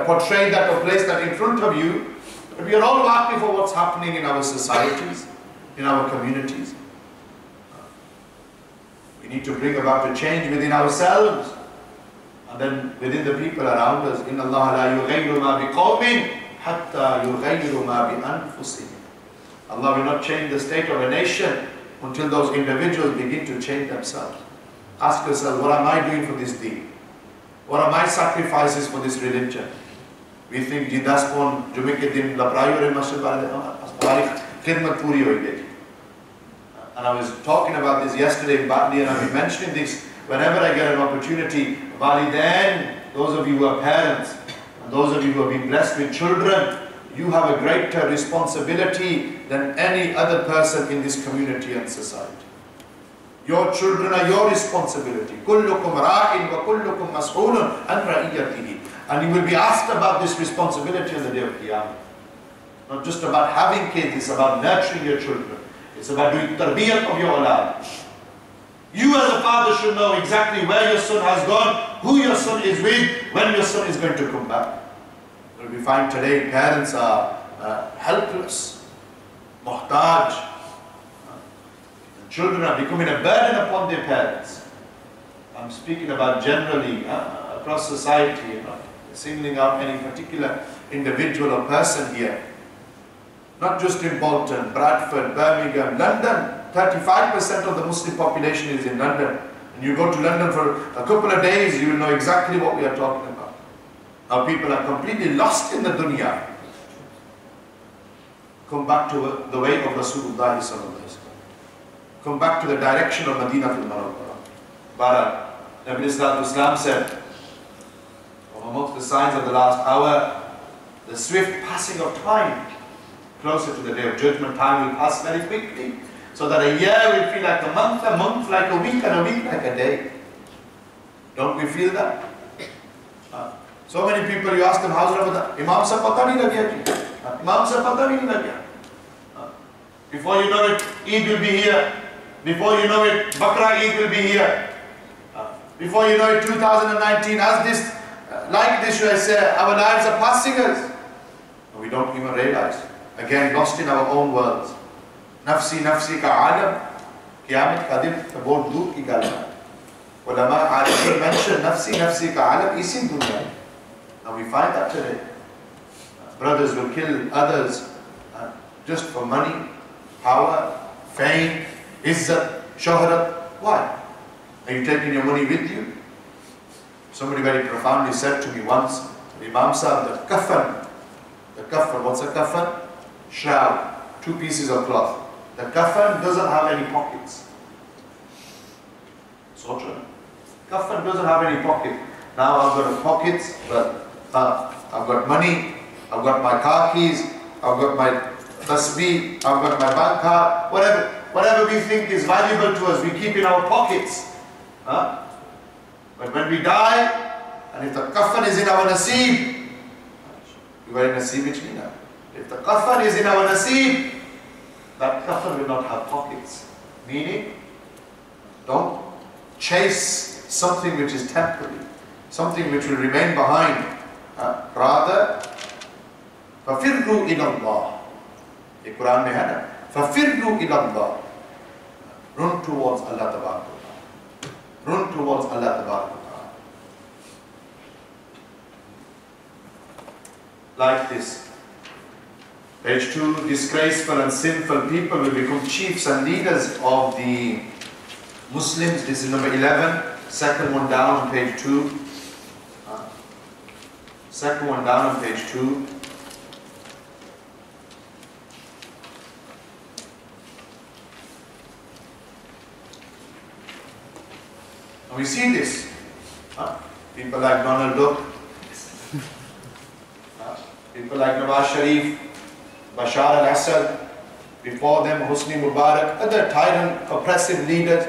portray that or place that in front of you. But we are all watching for what's happening in our societies, in our communities. We need to bring about a change within ourselves. And then within the people around us, إِنَّ اللَّهَ لَا يُغَيِّرُ مَا بِقَوْمٍ حَتَّى يُغَيِّرُ مَا بِأَنفُسِهِمْ. Allah will not change the state of a nation until those individuals begin to change themselves. Ask yourself, what am I doing for this deen? What are my sacrifices for this religion? We think, jidas pon jume ke din labrayo re masjid wale hamari khidmat puri hoi gayi. And I was talking about this yesterday in Batni, and I've been mentioning this whenever I get an opportunity. Walidain, those of you who are parents, And those of you who have been blessed with children, you have a greater responsibility than any other person in this community and society. Your children are your responsibility. كُلُّكُمْ رَاعٍ وَكُلُّكُمْ مَسْئُولٌ عَنْ رَعِيَّتِهِ. And you will be asked about this responsibility on the day of Qiyaamat. Not just about having kids, it's about nurturing your children. It's about doing tarbiyat of your awlad. You as a father should know exactly where your son has gone, who your son is with, when your son is going to come back. But we find today parents are helpless, muhtaj. Children are becoming a burden upon their parents. I'm speaking about generally across society, singling out any particular individual or person here. Not just in Bolton, Bradford, Birmingham, London. 35% of the Muslim population is in London. And you go to London for a couple of days, you will know exactly what we are talking about. How people are completely lost in the dunya. Come back to the way of Rasulullah sallallahu alaihi wasallam. Come back to the direction of Medina al-Munawwara. Barak, Nabi Islam said, amongst the signs of the last hour, the swift passing of time. Closer to the day of judgment, time will pass very quickly. So that a year will feel like a month like a week, and a week like a day. Don't we feel that? So many people, you ask them, how's Ramadan? Imam se pata nahi lagya ji. Imam se pata nahi lagya. Before you know it, Eid will be here. Before you know it, Bakra Eid will be here. Before you know it, 2019, as this, like this should I say, our lives are passing us. We don't even realize. Again, lost in our own worlds. Nafsi nafsi ka alam, Qiyaamat ka din, bahut dur ki gal hai. Ulama alim mention nafsi nafsi ka alam isi dunya. And we find that today. Brothers will kill others just for money, power, fame, izzat, shahrat. Why? Are you taking your money with you? Somebody very profoundly said to me once, Imam Sahib, the kafan, what's a kafan? Shroud, 2 pieces of cloth. The kafan doesn't have any pockets. So true. Kafan doesn't have any pocket. Now I've got pockets, but I've got money, I've got my car keys, I've got my tasbih, I've got my bank card, whatever we think is valuable to us, we keep in our pockets. But when we die, and if the kafan is in our naseeb, you are in naseeb which means if the kafan is in our naseeb, that kafan will not have pockets. Meaning, don't chase something which is temporary, something which will remain behind. Rather, فَفِرُّوا إِلَى اللَّهِ. The Quran mein hai na, فَفِرُّوا إِلَى اللَّهِ. Run towards Allah Tabarak wa Ta'ala. Run towards Allah Tabarak wa Ta'ala. Like this. Page 2, disgraceful and sinful people will become chiefs and leaders of the Muslims. This is number 11, second one down on page 2. Second one down on page 2. And we see this. People like Donald Duck, people like Nawaz Sharif, Bashar al-Assad, before them Hosni Mubarak, other tyrant, oppressive leaders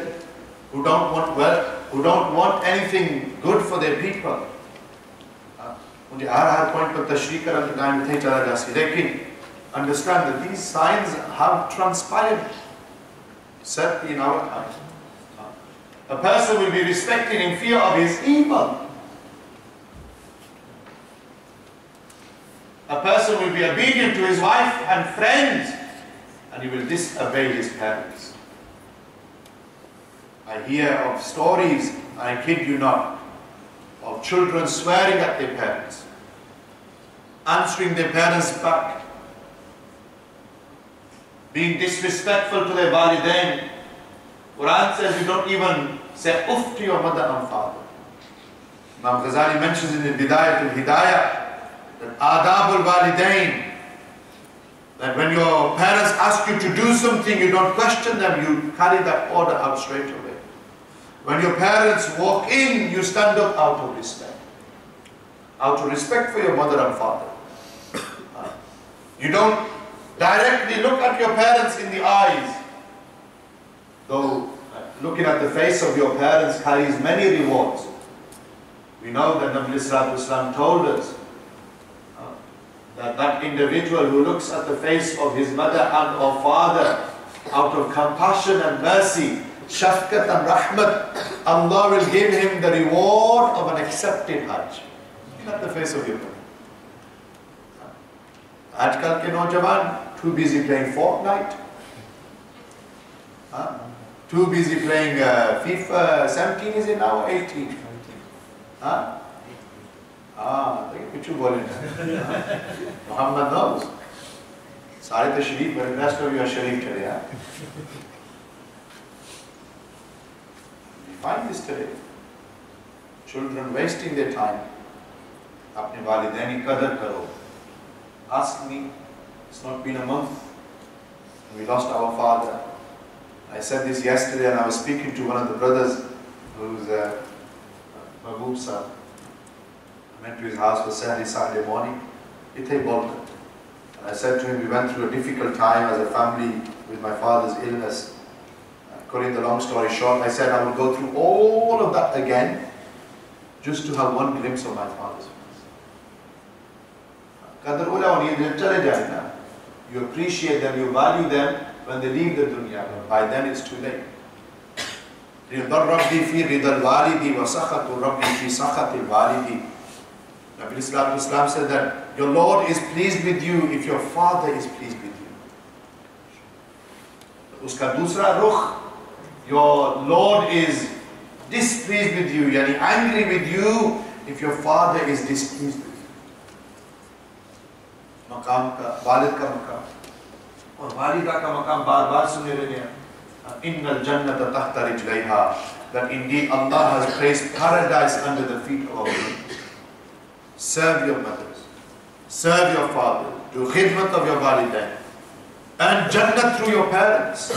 who don't want wealth, who don't want anything good for their people. मुझे हर point पर तशरीह करने के time नहीं चला जा सकता, लेकिन understand that these signs have transpired, certainly in our time. A person will be respected in fear of his evil. A person will be obedient to his wife and friends, and he will disobey his parents. I hear of stories, I kid you not, of children swearing at their parents, answering their parents back, being disrespectful to their walidain. Quran says you don't even say uff to your mother and father. Imam Ghazali mentions in the Bidayat al-Hidayah that adab al-walidain, that when your parents ask you to do something, you don't question them, you carry that order out straight away. When your parents walk in, you stand up out of respect. out of respect for your mother and father. You don't directly look at your parents in the eyes, though looking at the face of your parents carries many rewards. We know that Nabi Sallallahu Alaihi Wasallam told us that that individual who looks at the face of his mother and or father out of compassion and mercy, shafqat and rahmat, Allah will give him the reward of an accepted Hajj. Look at the face of your mother. Ajkal ke naujawan, too busy playing Fortnite, too busy playing FIFA 17, is it now 18? Which you bol Muhammad knows. Sare to Sharif, but the rest of you are Sharif today. We find this today. Children wasting their time. Apne walidain ki qadar karo. Ask me, it's not been a month. We lost our father. I said this yesterday, and I was speaking to one of the brothers who's Mahbub Sahib. I went to his house for Saturday morning. Ithe Bolton. And I said to him, we went through a difficult time as a family with my father's illness. Cutting the long story short, I said I will go through all of that again just to have one glimpse of my father's face. You appreciate them, you value them when they leave the dunya. By then it's too late. Nabi Sallallahu Alaihi Wasallam said that your Lord is pleased with you if your father is pleased with you. Uska dusra rukh, your Lord is displeased with you, yani angry with you if your father is displeased with you. Maqam ka, walid ka maqam. और वालिदा का मकाम बार-बार सुने रहे हैं. Innal jannata tahta rijlayha. That indeed Allah has placed paradise under the feet of our women. Serve your mothers, serve your father, do khidmat of your walidain, and jannat through your parents.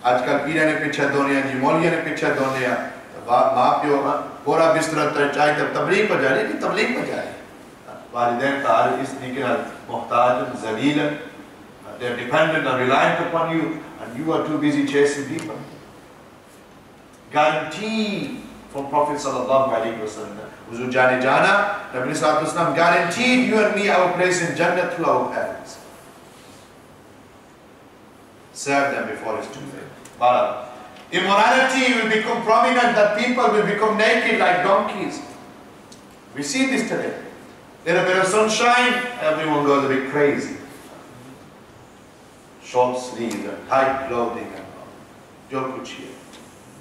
Ajkal pira ne pichhe done, jimoliya ne pichhe done, माँ प्यो पूरा बिस्तर चाहे तब तबलीग पर जाए नहीं तबलीग पर जाए. वालिदैन का हर इस निकल मोहताज ज़लील, they are dependent and reliant upon you, and you are too busy chasing people. Guarantee from Prophet sallallahu alaihi wasallam, Huzu jane jana, Nabi sallallahu alaihi wasallam guaranteed you and me our place in Jannah through our parents. Serve them before it's too late. Immorality will become prominent, that people will become naked like donkeys. We see this today. There's a bit of sunshine, everyone goes a bit crazy. Short sleeves and tight clothing and jo kuch hai.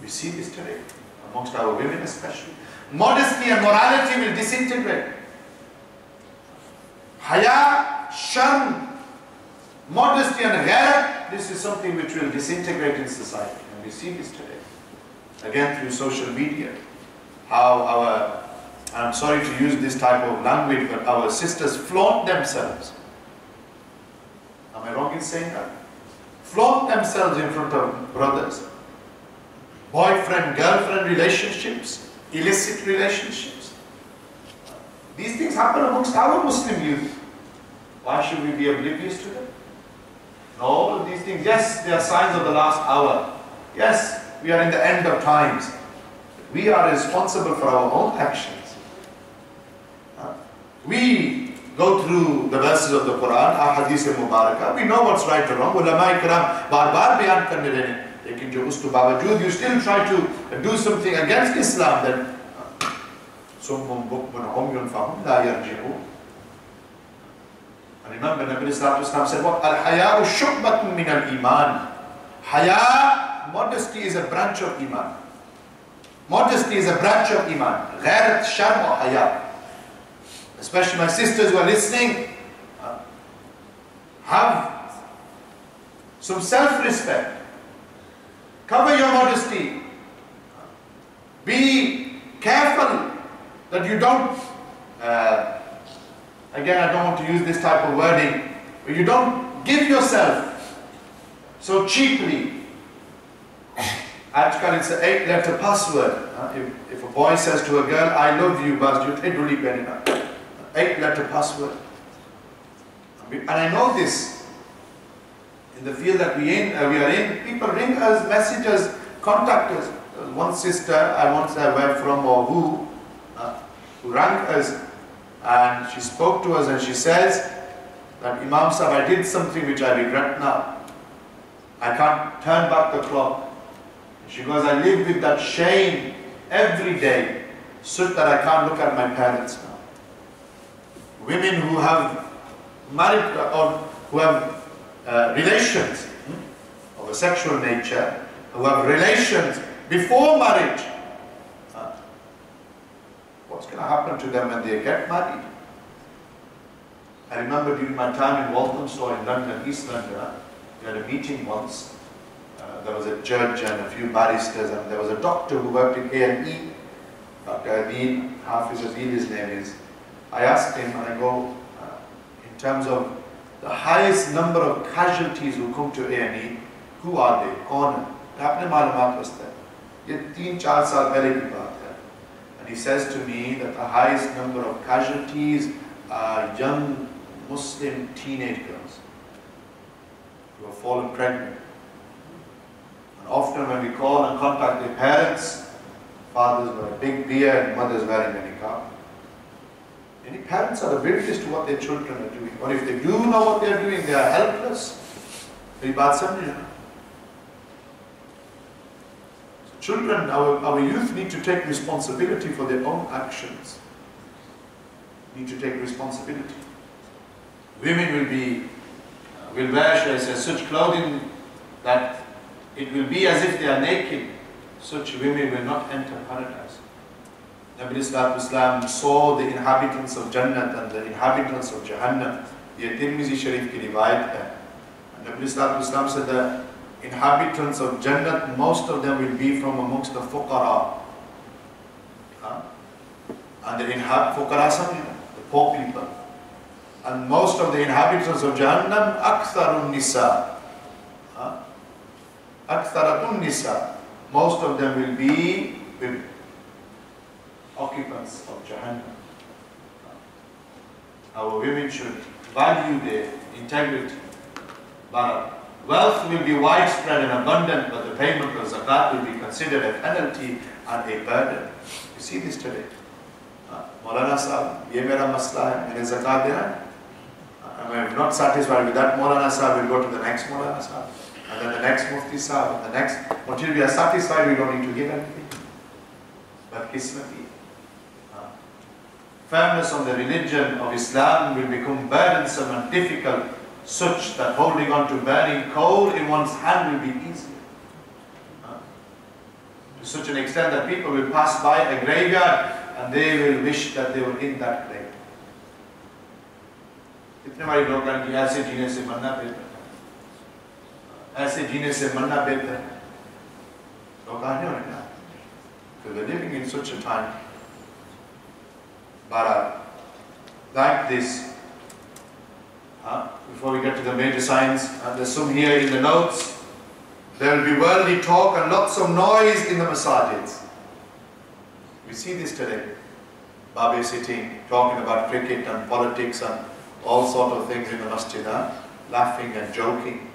We see this today, amongst our women especially. Modesty and morality will disintegrate. Haya, sharm, modesty and ghairat, this is something which will disintegrate in society. And we see this today. Again through social media. How our, I'm sorry to use this type of language, but our sisters flaunt themselves. Am I wrong in saying that? Flaunt themselves in front of brothers. Boyfriend, girlfriend relationships, illicit relationships. These things happen amongst our Muslim youth. Why should we be oblivious to them? All of these things, yes, they are signs of the last hour. Yes, we are in the end of times. We are responsible for our own actions. We go through the verses of the Quran, our hadith al-Mubarakah, we know what's right or wrong. Ulama ikram bar-bar bayan karne rehne. Lekin jo uske bawajood you still try to do something against Islam, then summum bukmun umyun fahum la yarji'un. And remember, Nabi Sallallahu Alaihi Wasallam said, what? Al-haya'u shubbatun min al-iman. Haya, modesty is a branch of iman. Modesty is a branch of iman. Ghairat, sharm or haya. Especially my sisters who are listening, have some self-respect. Cover your modesty. Be careful that you don't, again I don't want to use this type of wording, but you don't give yourself so cheaply. Actually it's an 8-letter password. If a boy says to a girl, I love you, but you take really penina. 8-letter password. And I know this. In the field that we are in, people ring us, message us, contact us. There was one sister I once heard from, or who rang us, and she spoke to us and she says that, Imam Sahib, I did something which I regret now. I can't turn back the clock. She goes, I live with that shame every day, such that I can't look at my parents now. Women who have married or who have relations of a sexual nature, who have relations before marriage, what's going to happen to them when they get married? I remember during my time in Bolton store in London, East London, we had a meeting once. There was a judge and a few barristers, and there was a doctor who worked in A&E, Dr. Adil, Hafiz Adil his name is. I asked him, and I go, in terms of the highest number of casualties who come to A&E, who are they? Kaun? Apne malumat waste. Ye 3-4 saal pehle ki baat hai. And he says to me that the highest number of casualties are young Muslim teenage girls who have fallen pregnant. And often when we call and contact their parents, fathers wear a big beard and mothers wearing a niqab. Many parents are oblivious to what their children are doing. Or if they do know what they are doing, they are helpless. So children, our youth need to take responsibility for their own actions. Need to take responsibility. Women will wear, shall I say, such clothing that it will be as if they are naked. Such women will not enter paradise. Nabi Islam saw the inhabitants of Jannat and the inhabitants of Jahannam. Ye Tirmizi Sharif ki riwayat hai. Nabi Islam said the inhabitants of Jannat, most of them will be from amongst the fuqara. And the fuqara, the poor people. And most of the inhabitants of Jahannam, aktharun nisa. Aktharatun nisa. Most of them will be women, occupants of Jahannam. Our women should value their integrity. But wealth will be widespread and abundant, but the payment of zakat will be considered a penalty and a burden. You see this today. Maulana Sahib, ye mera masla hai, maine zakat dena. I'm not satisfied with that Maulana Sahib, we'll go to the next Maulana Sahib. And then the next Mufti Sahib, and the next. Until we are satisfied, we don't need to give anything. But Kismati. Firmness on the religion of Islam will become burdensome and difficult, such that holding on to burning coal in one's hand will be easy. To such an extent that people will pass by a graveyard and they will wish that they were in that grave. कितने हमारे लोग हैं कि ऐसे जीने से मरना बेहतर है, ऐसे जीने से मरना बेहतर है, लोग आने वाले ना, because we're living in such a time. But like this, before we get to the major signs, there's some here in the notes. There will be worldly talk and lots of noise in the masajids. We see this today. Babe sitting, talking about cricket and politics and all sort of things in the masjid, laughing and joking.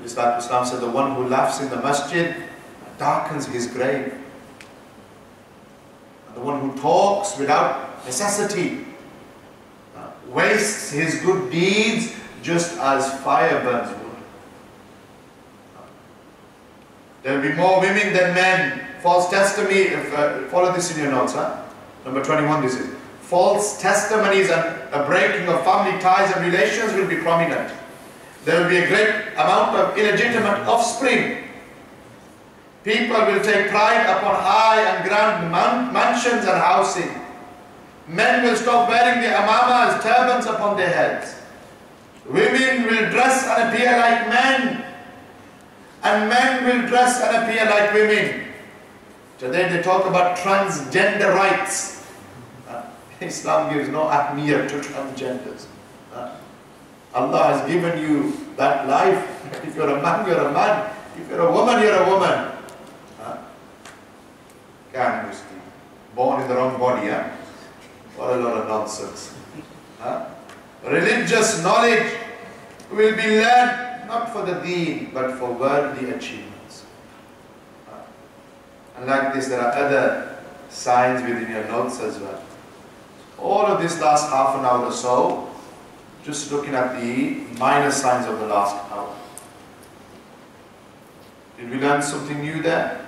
Islam said the one who laughs in the masjid darkens his grave. And the one who talks without necessity wastes his good deeds just as fire burns wood. There will be more women than men. False testimony, follow this in your notes, number 21 this is. False testimonies and a breaking of family ties and relations will be prominent. There will be a great amount of illegitimate offspring. People will take pride upon high and grand mansions and housing. Men will stop wearing the amamas, turbans upon their heads. Women will dress and appear like men. And men will dress and appear like women. Today they talk about transgender rights. Islam gives no ahmiyat to transgenders. Allah has given you that life. If you're a man, you're a man. If you're a woman, you're a woman. Born in the wrong body. What a lot of nonsense. Huh? Religious knowledge will be learned not for the deen but for worldly achievements. And like this, there are other signs within your notes as well. All of this last half an hour or so, just looking at the minor signs of the last hour. Did we learn something new there?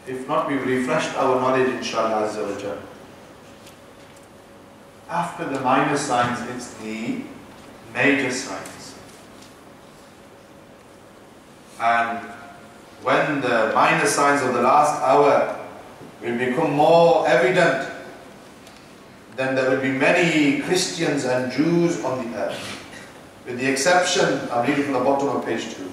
If not, we've refreshed our knowledge, inshallah azza wa jalla. After the minor signs, it's the major signs. And when the minor signs of the last hour will become more evident, then there will be many Christians and Jews on the earth. With the exception, I'm reading from the bottom of page 2,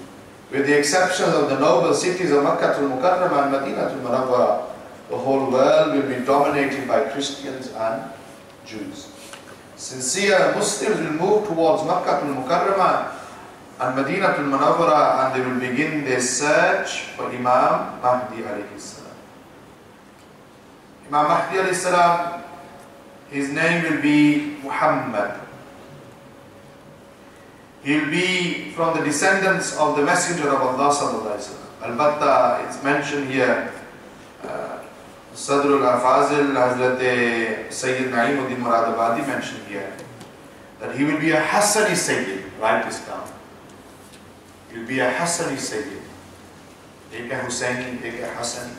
with the exception of the noble cities of Makkah al-Mukarramah and Madinah al-Munawwarah, the whole world will be dominated by Christians and Jews. Sincere Muslims will move towards Makkah al-Mukarramah and Madinah al-Munawwarah, and they will begin their search for Imam Mahdi alayhi salam. Imam Mahdi alayhi salam, his name will be Muhammad. He will be from the descendants of the Messenger of Allah sallallahu alaihi wasallam. Al-Batta, it's mentioned here. Sadr al-Afazil, Hazrat Sayyid Na'imuddin Muradabadi mentioned here that he will be a Hassani Sayyid. Write this down. He will be a Hassani Sayyid. Eka Hussaini, Eka Hassani.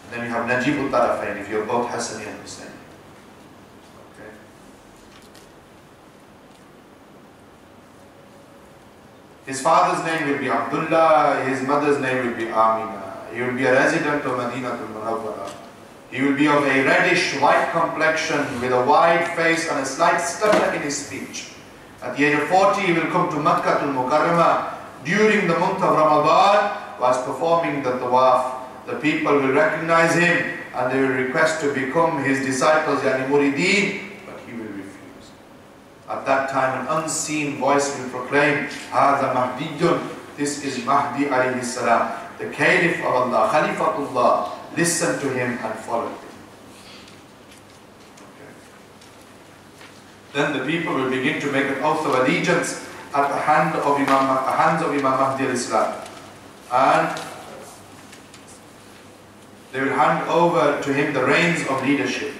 And then you have Najib al-Tarafain if you're both Hassani and Hussaini. His father's name will be Abdullah, his mother's name will be Amina. He will be a resident of Madinah al-Munawwarah. He will be of a reddish white complexion with a wide face and a slight stutter in his speech. At the age of 40, he will come to Makkah al-Mukarramah during the month of Ramadan whilst performing the tawaf. The people will recognize him and they will request to become his disciples, yani murideen. At that time, an unseen voice will proclaim, "Hada Mahdiyun, this is Mahdi alayhi salam, the Caliph of Allah, Khalifatullah. Listen to him and follow him." Okay. Then the people will begin to make an oath of allegiance at the hands of Imam Mahdi alayhi salam, and they will hand over to him the reins of leadership.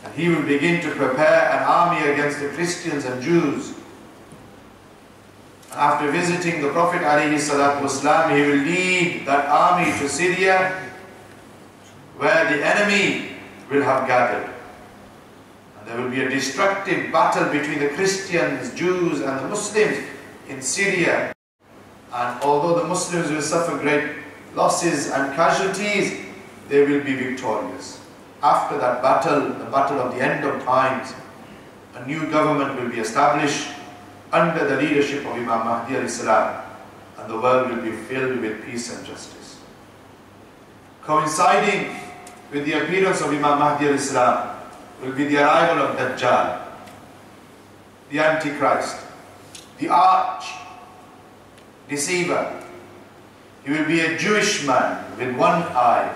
And he will begin to prepare an army against the Christians and Jews. After visiting the Prophet ﷺ, he will lead that army to Syria, where the enemy will have gathered. And there will be a destructive battle between the Christians, Jews and the Muslims in Syria. And although the Muslims will suffer great losses and casualties, they will be victorious. After that battle, the battle of the end of times, a new government will be established under the leadership of Imam Mahdi alayhi salam, and the world will be filled with peace and justice. Coinciding with the appearance of Imam Mahdi alayhi salam will be the arrival of Dajjal, the Antichrist, the arch deceiver. He will be a Jewish man with one eye,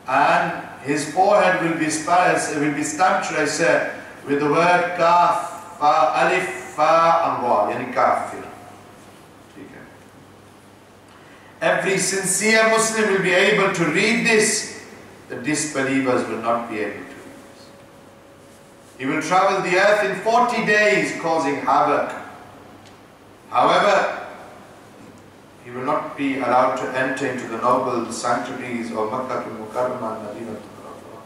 and his forehead will be stamped, should I say, with the word Kaf, Fa, Alif, Fa, and Ra, yani Kafir. Every sincere Muslim will be able to read this. The disbelievers will not be able to read this. He will travel the earth in 40 days, causing havoc. However, he will not be allowed to enter into the noble sanctuaries of Makkah al-Mukarramah and Madinah al-Munawwarah.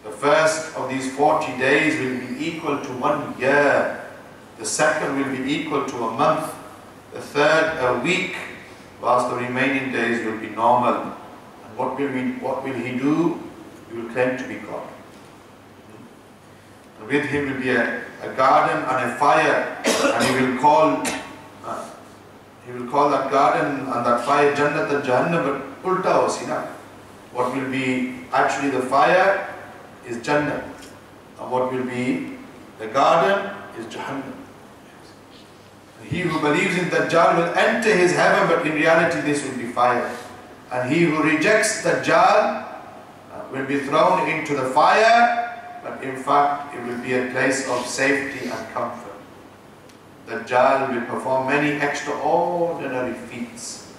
The first of these 40 days will be equal to 1 year. The second will be equal to a month. The third a week, whilst the remaining days will be normal. And what will he do? He will claim to be God. And with him will be a garden and a fire, and he will call that garden and that fire Jannat and Jahannam, but ulta hosina. What will be actually the fire is Jannat, and what will be the garden is Jahannam. He who believes in Dajjal will enter his heaven, but in reality this will be fire. And he who rejects Dajjal will be thrown into the fire, but in fact it will be a place of safety and comfort. Dajjal will perform many extraordinary feats.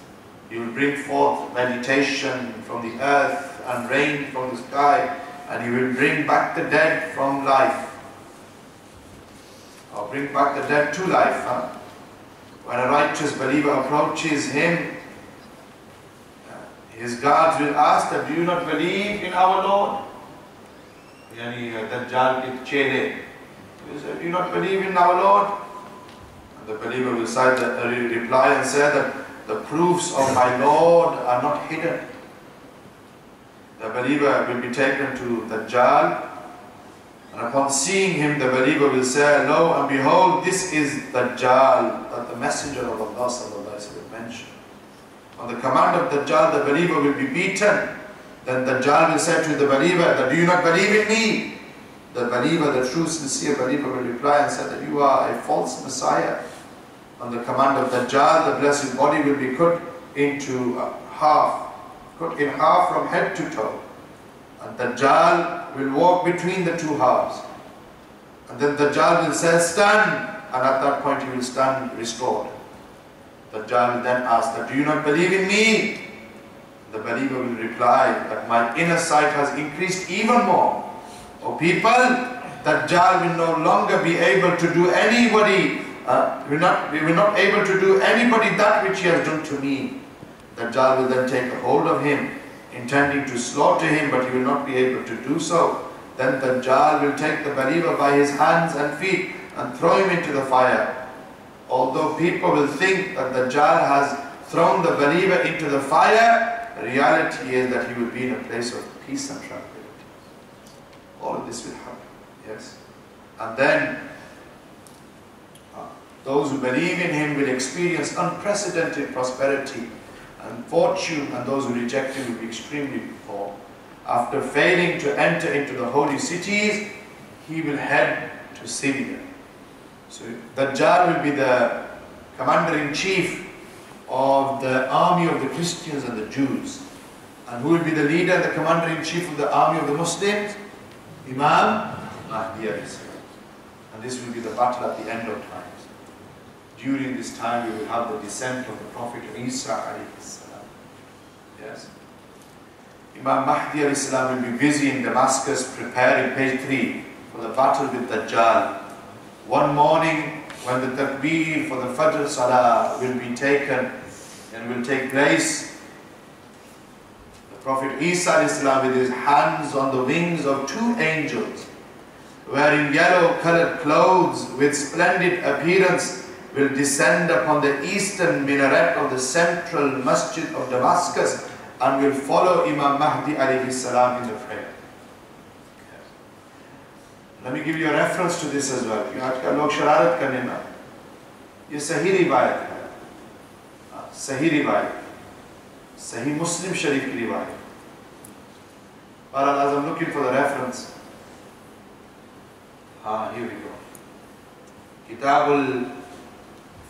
He will bring forth vegetation from the earth and rain from the sky, and he will bring back the dead from life. Or bring back the dead to life. When a righteous believer approaches him, his guards will ask that, do you not believe in our Lord? Yani Dajjal ke chehre. He will say, do you not believe in our Lord? And the believer will reply and say that the proofs of my Lord are not hidden. The believer will be taken to Dajjal, and upon seeing him, the believer will say, lo and behold, this is Dajjal that the Messenger of Allah sallallahu alaihi wasallam mentioned. On the command of Dajjal, the believer will be beaten. Then Dajjal will say to the believer that, do you not believe in me? The believer, the true sincere believer, will reply and say that you are a false Messiah. On the command of Dajjal, the blessed body will be cut in half from head to toe. And Dajjal will walk between the two halves. And then Dajjal will say, stand. And at that point he will stand restored. Dajjal will then ask that, do you not believe in me? The believer will reply that my inner sight has increased even more. O people, Dajjal will no longer be able to do anybody, we will not able to do anybody that which he has done to me. Dajjal will then take a hold of him, intending to slaughter him, but he will not be able to do so. Then Dajjal will take the believer by his hands and feet and throw him into the fire. Although people will think that Dajjal has thrown the believer into the fire, the reality is that he will be in a place of peace and tranquility. All of this will happen, yes. And then those who believe in him will experience unprecedented prosperity and fortune, and those who reject him will be extremely poor. After failing to enter into the holy cities, he will head to Syria. So Dajjal will be the commander-in-chief of the army of the Christians and the Jews. And who will be the leader and the commander-in-chief of the army of the Muslims? Imam Adil Shahzad. And this will be the battle at the end of times. During this time we will have the descent of the Prophet Isa alayhi salam. Yes. Imam Mahdi alayhi salam will be busy in Damascus preparing, page 3, for the battle with Dajjal. One morning when the takbir for the Fajr Salah will be taken and will take place, the Prophet Isa alayhi salam, with his hands on the wings of 2 angels, wearing yellow-colored clothes with splendid appearance, will descend upon the eastern minaret of the central masjid of Damascus and will follow Imam Mahdi alayhi salam in the prayer. Let me give you a reference to this as well. You have to log shararat karne na. Ye sahi riwayat hai. Sahi riwayat. Sahi Muslim Sharif ki riwayat. But as I'm looking for the reference. Here we go. Kitabul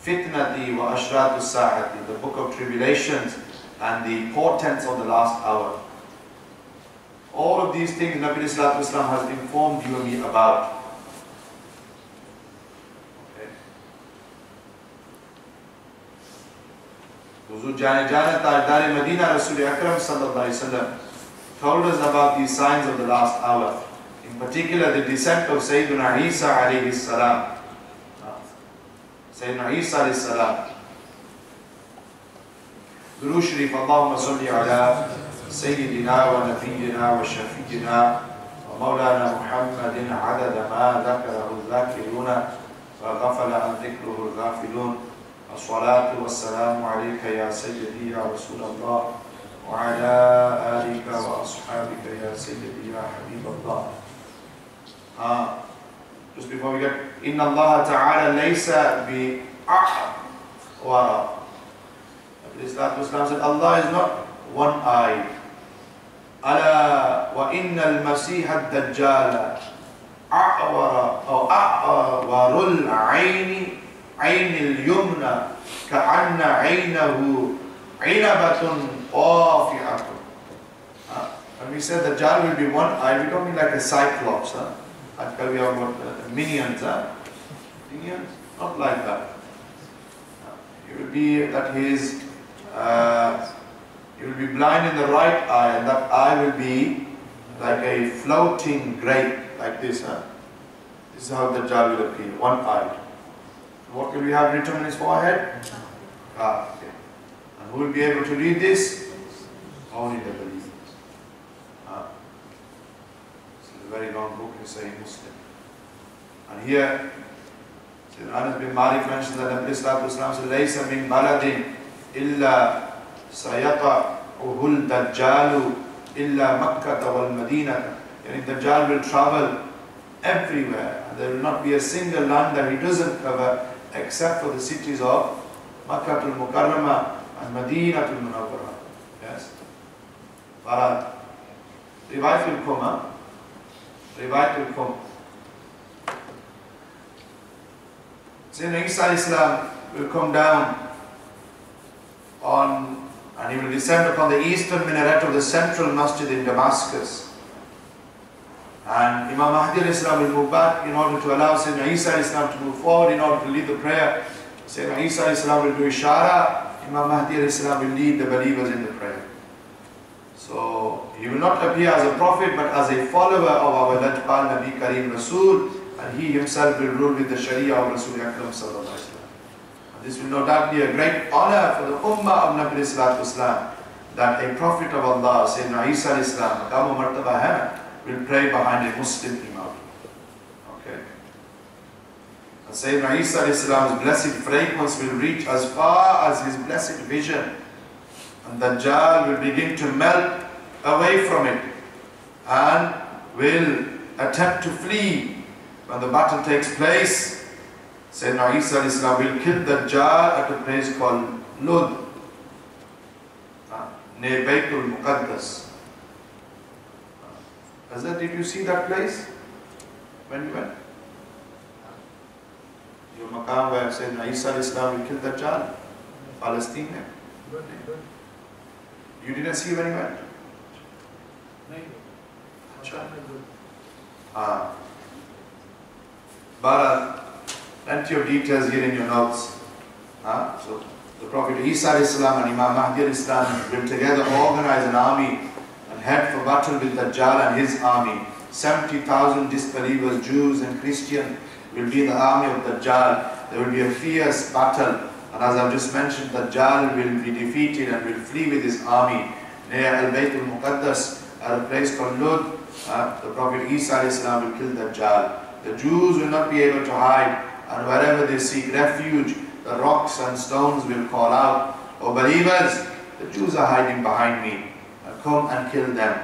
Fitnati wa Ashratu Sa'ati, the book of tribulations and the portents of the last hour. All of these things Nabi Sallallahu Alaihi Wasallam has informed you and me about. Okay. Huzur Jane Tajdar Medina Rasul Akram Sallallahu Alaihi Wasallam told us about these signs of the last hour. In particular, the descent of Sayyidina Isa alayhi salam. Sayyidina Isa alayhi salam. Durood Sharif, Allahumma salli ala Sayyidina wa Nabiyyina wa Shafiyyina wa Mawlana Muhammadin adada ma dhakarahu al-dhakiruna wa ghafala an dhikruhu al-ghafilun. As-salatu was-salamu alayka ya Sayyidi ya Rasulallah wa ala alika wa ashabika ya Sayyidi ya Habiballah. Just before we get, Inna Allah Ta'ala laysa bi a'wara. Islam said Allah is not one-eyed. Ala wa inna al-masih ad-dajjal a'wara aw a'warul ayni ayni al-yumna ka'anna aynahu 'inabatun qafi'atun. When we said Dajjal will be one-eyed, we don't mean like a cyclops. Ajkal we have got minions, huh? Minions? Not like that. It will be that he will be blind in the right eye, and that eye will be like a floating grape, like this. Huh? This is how the Dajjal will appear, one-eyed. What will we have written on his forehead? Okay. And who will be able to read this? Only the believers. This is a very long book in Sahih Muslim. And here, Anas bin Malik mentions that Nabi Sallallahu Alaihi Wasallam said, "Laysa min baladin illa sayaqa'uhul Dajjalu illa Makkah wal Madinah." Yani Dajjal will travel everywhere, and there will not be a single land that he doesn't cover except for the cities of Makkah al-Mukarramah and Madinah al-Munawwarah. Yes? But Riwayat will come, huh? Riwayat will come. Sayyidina Isa Islam will come down and he will descend upon the eastern minaret of the central masjid in Damascus. And Imam Adil Islam will move back in order to allow Sayyidina Isa Islam to move forward in order to lead the prayer. Sayyidina Isa Islam will do ishara, Imam Adil Islam will lead the believers in the prayer. So he will not appear as a prophet but as a follower of our Lajpal Nabi Kareem Rasul, and he himself will rule with the Sharia of Rasul Akram Sallallahu Alaihi Wasallam. And this will no doubt be a great honor for the Ummah of Nabi Sallallahu Alaihi Wasallam, that a prophet of Allah, Sayyidina Isa Islam, Maqam Martaba Hai, will pray behind a Muslim Imam. Okay. And Sayyidina Isa Islam's blessed fragrance will reach as far as his blessed vision, and Dajjal will begin to melt away from it and will attempt to flee. When the battle takes place, Sayyidina Isa Islam will kill Dajjal at a place called Lud, near Baytul Muqaddas. Hazrat, did you see that place when you went? Your maqam where Sayyidina Isa Islam will kill Dajjal? Palestine? You didn't see when you went? But plenty of details here in your notes. So the Prophet Isa Islam and Imam Mahdi Islam will together organize an army and head for battle with Dajjal and his army. 70,000 disbelievers, Jews and Christians, will be in the army of Dajjal. There will be a fierce battle. And as I've just mentioned, Dajjal will be defeated and will flee with his army near Al-Bayt al-Muqaddas at a place called Lud. The Prophet Isa Islam will kill Dajjal. The Jews will not be able to hide, and wherever they seek refuge, the rocks and stones will call out, "O believers, the Jews are hiding behind me, and come and kill them."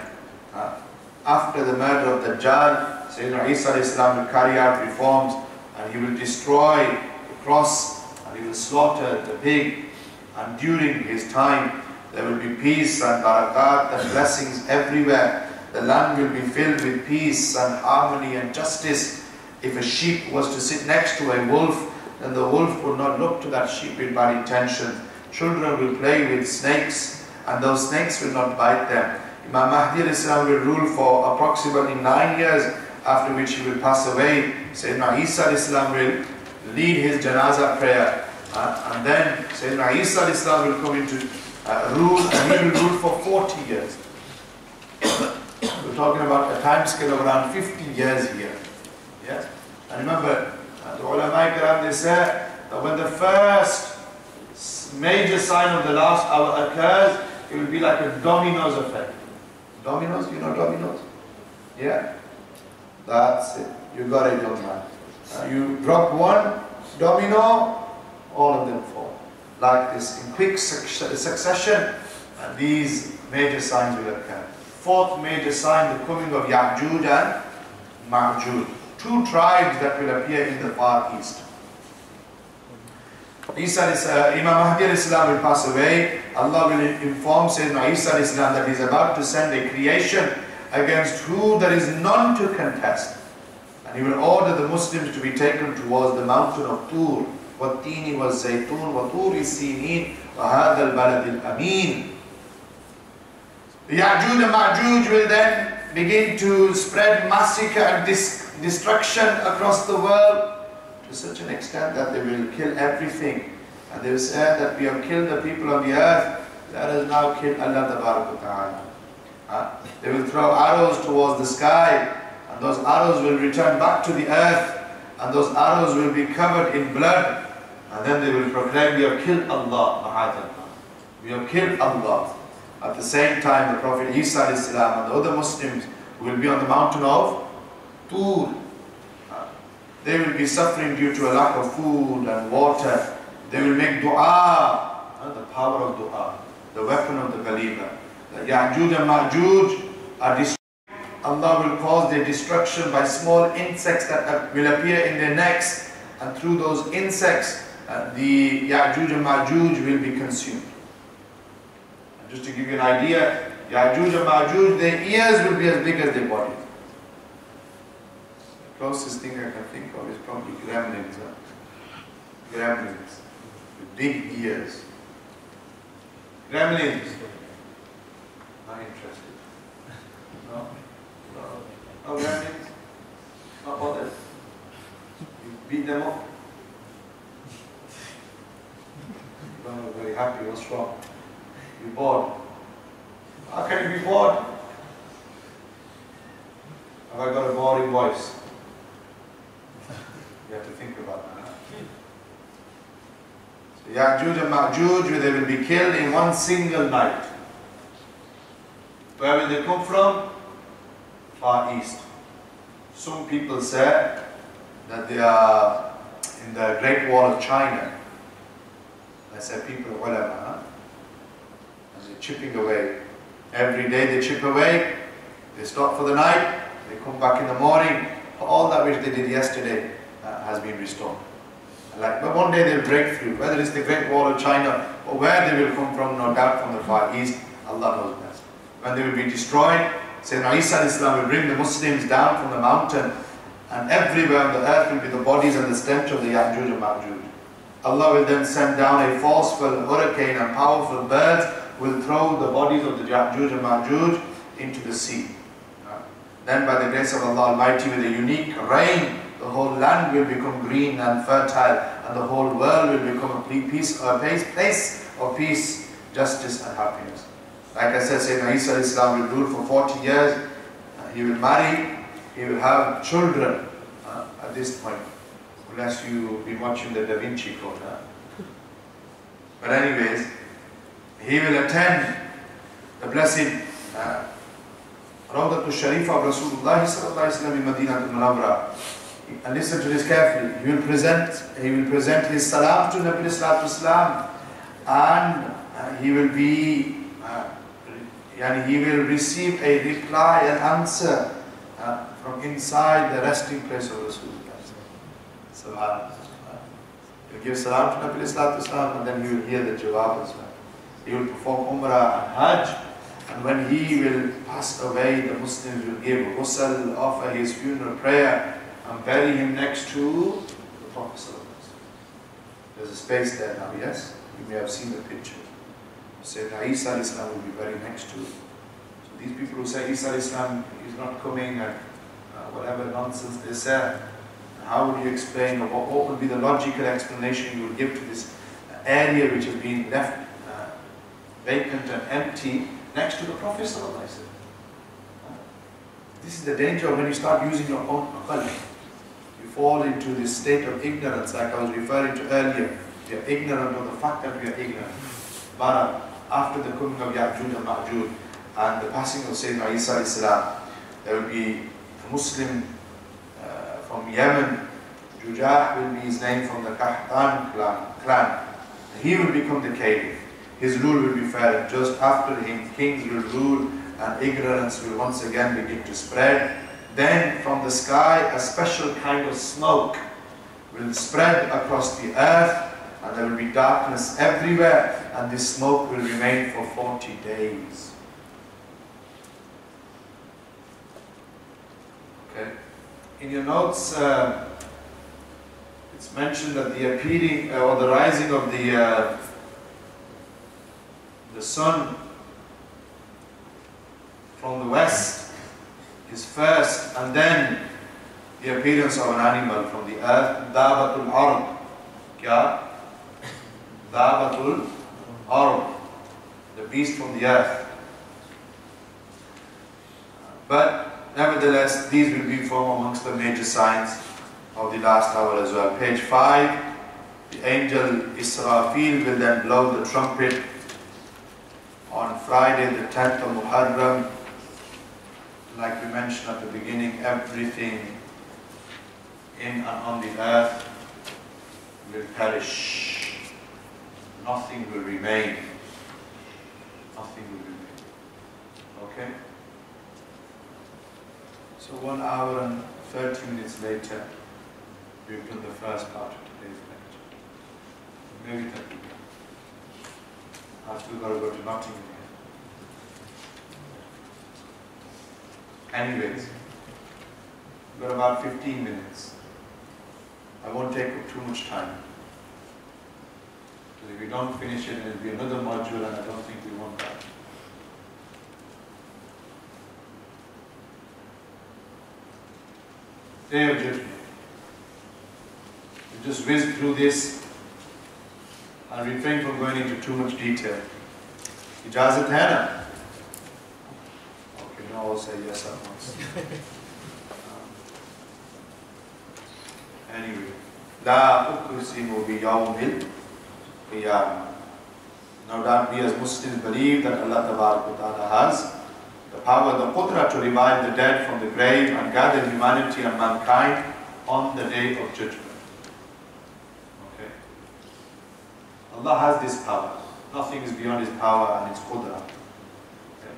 After the murder of Dajjal, Sayyidina Isa Islam will carry out reforms, and he will destroy the cross, and he will slaughter the pig, and during his time there will be peace and barakat and blessings everywhere. The land will be filled with peace and harmony and justice. If a sheep was to sit next to a wolf, then the wolf would not look to that sheep with bad intentions. Children will play with snakes, and those snakes will not bite them. Imam Mahdi Islam will rule for approximately 9 years, after which he will pass away. Sayyidina Isa Islam will lead his janazah prayer, and then Sayyidina Isa Islam will come into rule, and he will rule for 40 years. We're talking about a time scale of around 50 years here. Yes? And remember, the ulama kiram, they say that when the first major sign of the last hour occurs, it will be like a dominoes effect. Dominoes? You know dominoes? Yeah? That's it. You got it, young man. You drop one domino, all of them fall. Like this, in quick succession, and these major signs will occur. Fourth major sign, the coming of Ya'juj and Ma'juj. 2 tribes that will appear in the far east. Imam Mahdi Islam will pass away. Allah will inform Sayyidina Isa Islam that he is about to send a creation against who there is none to contest. And he will order the Muslims to be taken towards the mountain of Tur. وَالتِّينِ وَالزَّيْتُونِ وَطُورِ السِّينِينَ وَهَذَا الْبَلَدِ الْأَمِينَ. The Ya'juj and Ma'juj will then begin to spread massacre and destruction across the world to such an extent that they will kill everything. And they will say that we have killed the people on the earth, let us now kill Allah Ta'ala. They will throw arrows towards the sky, and those arrows will return back to the earth, and those arrows will be covered in blood, and then they will proclaim, we have killed Allah. We have killed Allah. At the same time, the Prophet Isa and the other Muslims will be on the mountain of Tur. They will be suffering due to a lack of food and water. They will make dua, the power of dua, the weapon of the believer. The Ya'juj and Ma'juj are destroyed. Allah will cause their destruction by small insects that will appear in their necks, and through those insects, the Ya'juj and Ma'juj will be consumed. And just to give you an idea, Ya'juj and Ma'juj, their ears will be as big as their bodies. The closest thing I can think of is probably gremlins. Gremlins with big ears. Gremlins. Not interested. No. No gremlins. Not bothered. You beat them up. You're not very happy. What's wrong? You're bored. How can you be bored? Have I got a boring voice? You have to think about that. So Ya'juj and Ma'juj, they will be killed in one single night. Where will they come from? Far East. Some people say that they are in the Great Wall of China. I say people of ulama, and they're chipping away. Every day they chip away, they stop for the night, they come back in the morning, all that which they did yesterday has been restored. But one day they'll break through, whether it's the Great Wall of China or where they will come from, no doubt from the Far East, Allah knows best. When they will be destroyed, Sayyidina Isa al-Islam will bring the Muslims down from the mountain, and everywhere on the earth will be the bodies and the stench of the Ya'juj and Ma'juj. Allah will then send down a forceful hurricane, and powerful birds will throw the bodies of the Ya'juj and Ma'juj into the sea. Then by the grace of Allah Almighty, with a unique rain, the whole land will become green and fertile, and the whole world will become a place of peace, justice and happiness. Like I said, Sayyidina Isa al-Islam will rule for 40 years. He will marry, he will have children at this point, unless you've been watching the Da Vinci Code. But anyways, he will attend the blessed Rawdatul Sharif of Rasulullah sallallahu alaihi wasallam in Madinatul Munawwara. And listen to this carefully. He will present his salam to Nabi sallallahu alaihi wasallam, and he will receive a reply and answer from inside the resting place of Rasulullah. Subhanallah. He will give salam to Nabi sallallahu alaihi wasallam, and then he will hear the jawab as well. He will perform Umrah and Hajj, and when he will pass away, the Muslims will give ghusl, offer his funeral prayer, and bury him next to the Prophet. There's a space there now, yes? You may have seen the picture. Sayyidina Isa al-Islam will be buried next to it. So these people who say Isa al-Islam is not coming, and whatever nonsense they say, how would you explain, or what would be the logical explanation you would give to this area which has been left vacant and empty next to the Prophet? This is the danger of when you start using your own aql. You fall into this state of ignorance, like I was referring to earlier. You are ignorant of the fact that we are ignorant. But after the coming of Ya'juj and Ma'juj and the passing of Sayyidina Isa al-Islam, there will be a Muslim from Yemen. Jujah will be his name, from the Qahtan clan. He will become the caliph. His rule will be fair, and just after him, kings will rule, and ignorance will once again begin to spread. Then from the sky, a special kind of smoke will spread across the earth, and there will be darkness everywhere, and this smoke will remain for 40 days. Okay. In your notes, it's mentioned that the appearing or the rising of the sun from the west is first, and then the appearance of an animal from the earth. Dabatul ard. Kya? Dabatul ard. The beast from the earth. But nevertheless, these will be formed amongst the major signs of the last hour as well. Page 5. The angel Israfil will then blow the trumpet on Friday the 10th of Muharram. Like we mentioned at the beginning, everything in and on the earth will perish. Nothing will remain. Nothing will remain. Okay? So 1 hour and 30 minutes later, we've done the first part of today's lecture. Maybe 30 minutes. I've still got to go to Nottingham. Anyways, we've got about 15 minutes. I won't take up too much time. Because if we don't finish it, it'll be another module, and I don't think we want that. Day of Judgment. We just whiz through this and refrain from going into too much detail. Ijazat hai na? Okay, now I'll say yes at once. Anyway, La uqsimu bi yawmil qiyamah. Now that we as Muslims believe that Allah Ta'ala has the power, the qudra to revive the dead from the grave and gather humanity and mankind on the day of judgment. Okay. Allah has this power. Nothing is beyond His power and His qudra. Okay.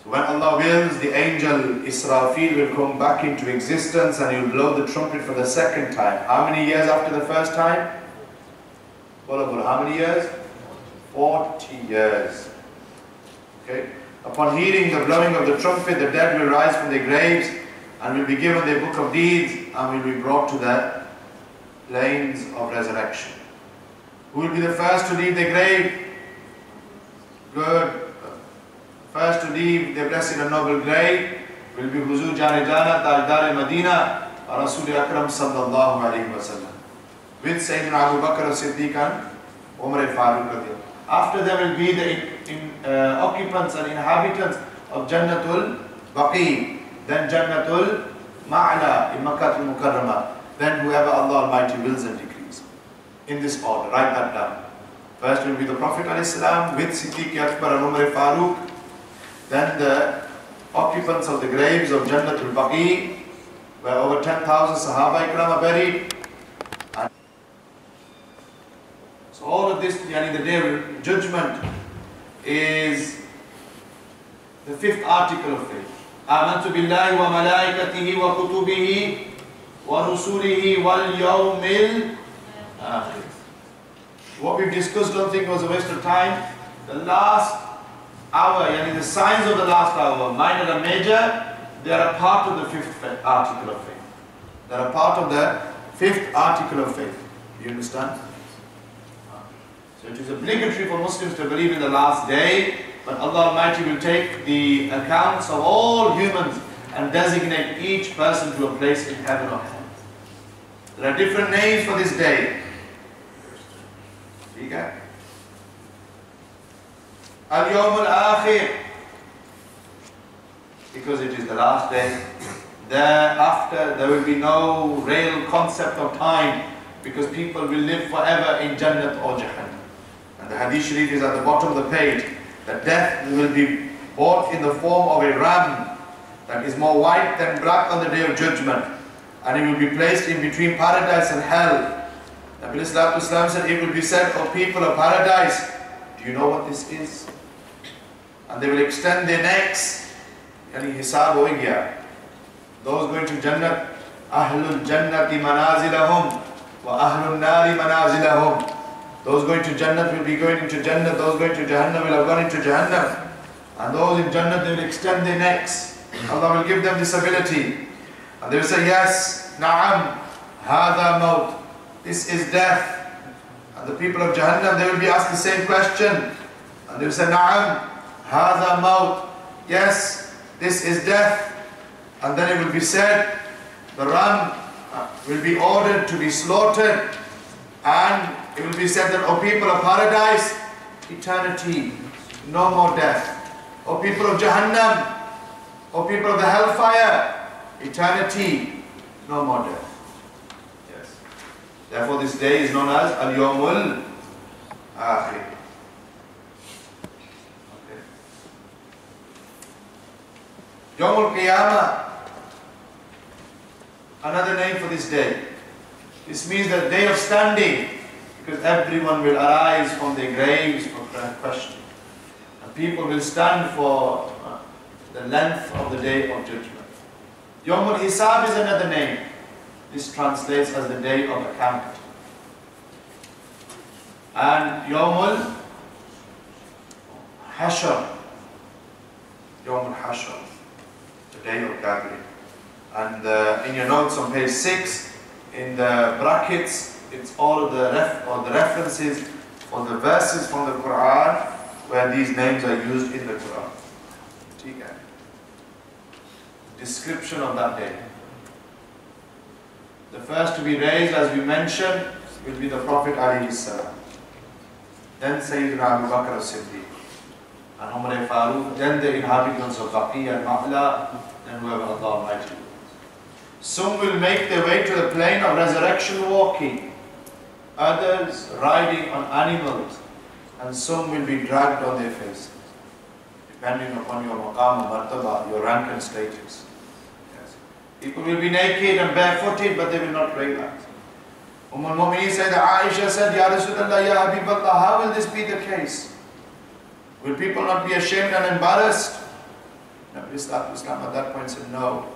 So when Allah wills, the angel Israfil will come back into existence and he will blow the trumpet for the second time. How many years after the first time? How many years? 40 years. Okay. Upon hearing the blowing of the trumpet, the dead will rise from their graves and will be given their book of deeds and will be brought to the plains of resurrection. Who will be the first to leave the grave? Good. First to leave the blessed and noble grave will be Huzur Jane Jana, Tajdar Madina, Rasul Akram sallallahu alayhi wa sallam. With Sayyidina Abu Bakr as-Siddiq and Umar al-Faruq. After them will be the occupants and inhabitants of Jannatul Baqi, then Jannatul Ma'la in Makkah al-Mukarramah, then whoever Allah Almighty wills and decrees. In this order, write that down. First will be the Prophet ﷺ with Siddiq Akbar and Umar al-Faruq, then the occupants of the graves of Jannatul Baqi, where over 10,000 Sahaba Ikram are buried. So all of this, yani the day of judgment, is the fifth article of faith. Amantu billahi wa malaikatihi wa kutubihi wa rusulihi wal yawmil akhir. What we've discussed, don't think was a waste of time. The last hour, yani the signs of the last hour, minor and major, they are a part of the fifth article of faith. They are a part of the fifth article of faith. Do you understand? So it is obligatory for Muslims to believe in the last day, but Allah Almighty will take the accounts of all humans and designate each person to a place in heaven or hell. There are different names for this day. Okay? Al-Yawm al-Akhir, because it is the last day. Thereafter there will be no real concept of time, because people will live forever in Jannat or Jahannam. And the Hadith Sharif is at the bottom of the page, that death will be brought in the form of a ram that is more white than black on the day of judgment, and it will be placed in between paradise and hell. Nabi Islam said, it will be said, O people of paradise, do you know what this is? And they will extend their necks, yani hisab hoga. Those going to Jannat, Ahlul Jannati manazilahum wa Ahlul Nari manazilahum. Those going to Jannat will be going into Jannat, those going to Jahannam will have gone into Jahannam. And those in Jannat, they will extend their necks. Allah will give them this ability. And they will say, yes, na'am, hadha maut. This is death. And the people of Jahannam, they will be asked the same question. And they will say, na'am, hadha maut. Yes, this is death. And then it will be said, the ram will be ordered to be slaughtered, and it will be said that, O people of paradise, eternity, no more death. O people of Jahannam, O people of the hellfire, eternity, no more death. Yes. Therefore this day is known as Al-Yawmul Akhir. Okay. Yawmul Qiyaamat, another name for this day. This means the day of standing, because everyone will arise from their graves for question. And people will stand for the length of the day of judgment. Yawmul Hisab is another name. This translates as the day of account. And Yawmul Hashr, Yawmul Hashr, the day of gathering. And in your notes on page 6, in the brackets, it's all of the references or the verses from the Quran where these names are used in the Quran. Okay. Description of that day. The first to be raised, as we mentioned, will be the Prophet alayhi salam. Then Sayyidina Abu Bakr as-Siddiq, and Umar al-Faruq, then the inhabitants of Baqiyya and Ma'la, and whoever Allah Almighty will. Some will make their way to the plain of resurrection walking, others riding on animals, and some will be dragged on their faces, depending upon your maqam and martaba, your rank and status. Yes. People will be naked and barefooted, but they will not realize. Al-Mu'mineen said, Aisha said, Ya Rasulullah, Ya Habiballah, how will this be the case? Will people not be ashamed and embarrassed? Nabi Islam at that point said, no.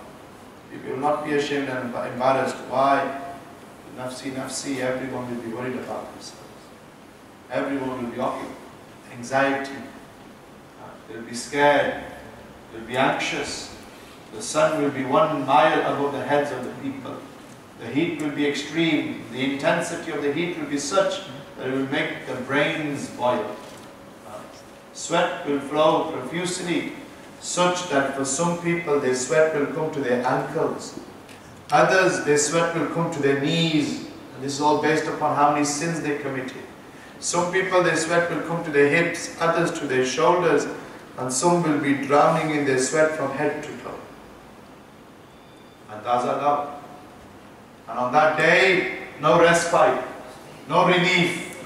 People will not be ashamed and embarrassed. Why? Nafsi, nafsi, everyone will be worried about themselves. Everyone will be occupied. Anxiety. They'll be scared. They'll be anxious. The sun will be 1 mile above the heads of the people. The heat will be extreme. The intensity of the heat will be such that it will make the brains boil. Sweat will flow profusely, such that for some people their sweat will come to their ankles. Others, their sweat will come to their knees. And this is all based upon how many sins they committed. Some people, their sweat will come to their hips, others to their shoulders, and some will be drowning in their sweat from head to toe. And that's Allah. And on that day, no respite, no relief,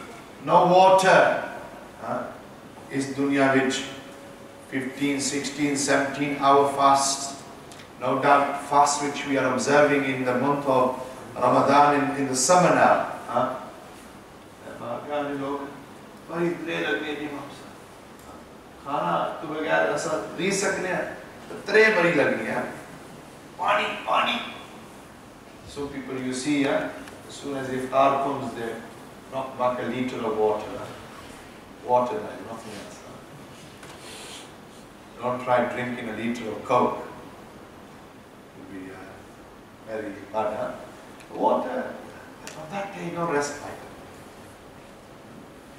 no water. Is dunya which 15, 16, 17 hour fast, no doubt fast which we are observing in the month of Ramadan in the summer now. Some people you see, as soon as iftar comes, they knock back a liter of water. Water, nothing else. Don't try drinking a liter of Coke. It will be very bad. Water. On that day, no respite.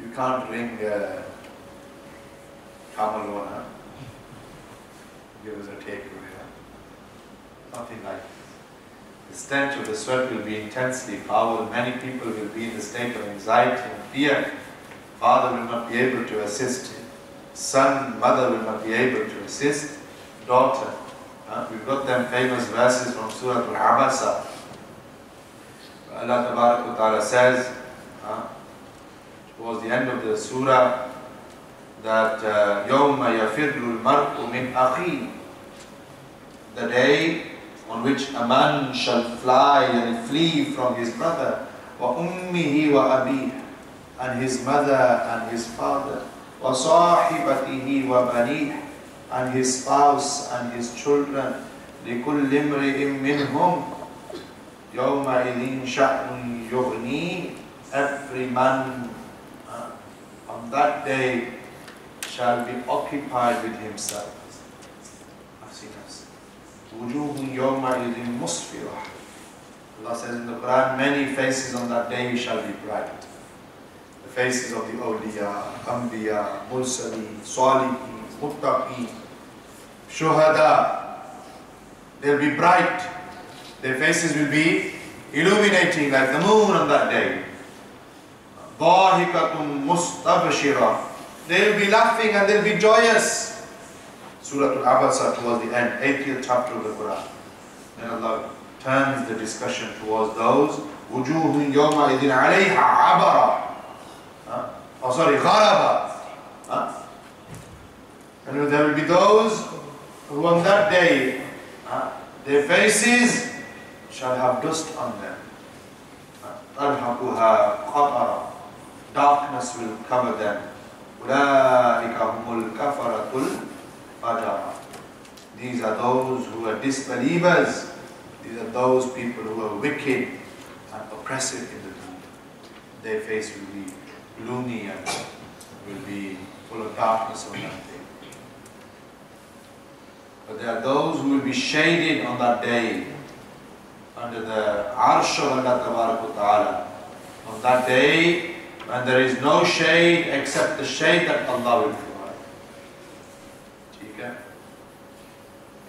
You can't drink Camelona. Give us a takeaway. Nothing like this. The stench of the sweat will be intensely foul. Many people will be in a state of anxiety and fear. Father will not be able to assist. Son, mother will not be able to assist. Daughter. We've got them famous verses from Surah Al-Abasa. Allah Ta'ala says, towards the end of the surah, that يَوْمَ يَفِرُّ الْمَرْءُ مِنْ أَخِيهِ, the day on which a man shall fly and flee from his brother, وَأُمِّهِ وَأَبِيهِ, and his mother and his father, وَصَاحِبَتِهِ وَبَنِيهِ, and his spouse and his children, لِكُلِّ امْرِئٍ مِّنْهُمْ يَوْمَئِذٍ شَأْنٌ يُغْنِيهِ, every man on that day shall be occupied with himself. وُجُوهٌ يَوْمَئِذٍ مُسْفِرَةٌ. Allah says in the Quran, many faces on that day shall be bright. The faces of the awliya, anbiya, mursaleen, salihin, muttaqeen, shuhada. They'll be bright. Their faces will be illuminating like the moon on that day. ضَاحِكَةٌ مُسْتَبْشِرَةٌ. They will be laughing and they'll be joyous. Surah Al-Abasa towards the end, 80th chapter of the Quran. Then Allah turns the discussion towards those وُجُوهٌ يَوْمَئِذٍ عَلَيْهَا عَبَرًا. غَرَبًا. And there will be those who on that day, their faces shall have dust on them. تَرْهَقُهَا قَطَرًا. Darkness will cover them. أُولَٰئِكَ هُمُ الْكَفَرَةُ الْفَجَرَةُ. These are those who are disbelievers. These are those people who are wicked and oppressive in the dunya. Their face will be gloomy and will be full of darkness on that day. But there are those who will be shaded on that day under the arsh of Allah Tabaraka Ta'ala. On that day, when there is no shade except the shade that Allah will provide. ठीक है?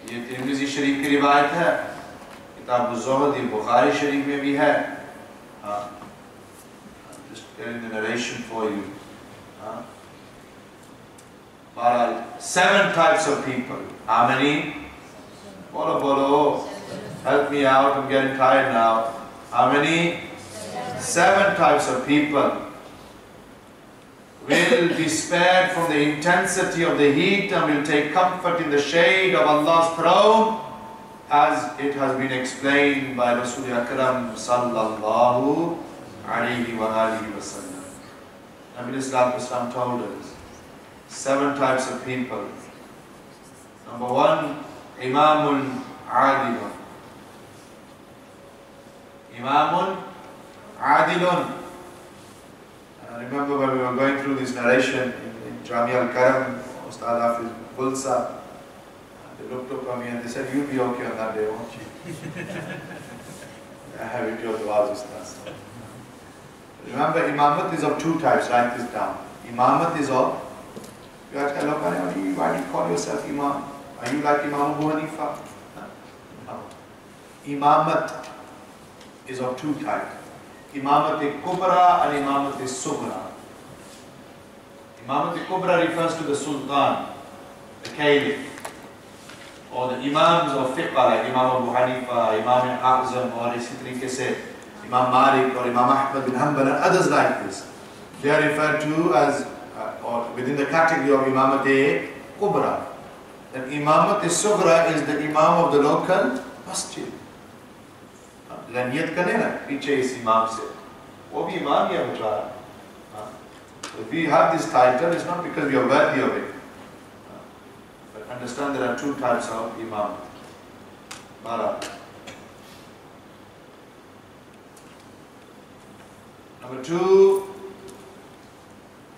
ये Tirmidhi शरीफ की रिवायत है, किताब ज़ुहद बुखारी शरीफ में भी है. Just getting the narration for you. There are 7 types of people. How many? Bolo bolo. Help me out, I'm getting tired now. How many? 7 types of people will be spared from the intensity of the heat and will take comfort in the shade of Allah's throne, as it has been explained by Rasul Akram sallallahu alayhi wa alihi wa sallam. Nabi Islam told us 7 types of people. Number 1, Imamun Adilun. Imamun Adilun. I remember when we were going through this narration in Jami al-Karam, Ustad Hafiz Bulsa, they looked up at me and they said, "You'll be okay on that day, won't you?" I have it your du'as, Ustad. Remember, Imamat is of 2 types, write this down. Imamat is of, you ask, why do you call yourself Imam? Are you like Imam Abu Hanifa? No. Imamat is of 2 types. Imamat-e-Kubra and Imamat-e-Sughra. Imamat-e-Kubra refers to the Sultan, the Caliph, or the Imams of Fiqh like Imam Abu Hanifa, Imam Azam, or इसी तरीके से Imam Malik or Imam Ahmad bin Hanbal and others like this. They are referred to as, or within the category of Imamat-e-Kubra. Then Imamat-e-Sughra is the Imam of the local masjid. लनियत करने ना पीछे इस इमाम से वो भी इमाम ही है बेचारा. If we have this title, it's not because we are worthy of it. But understand there are 2 types of imam. Number 2,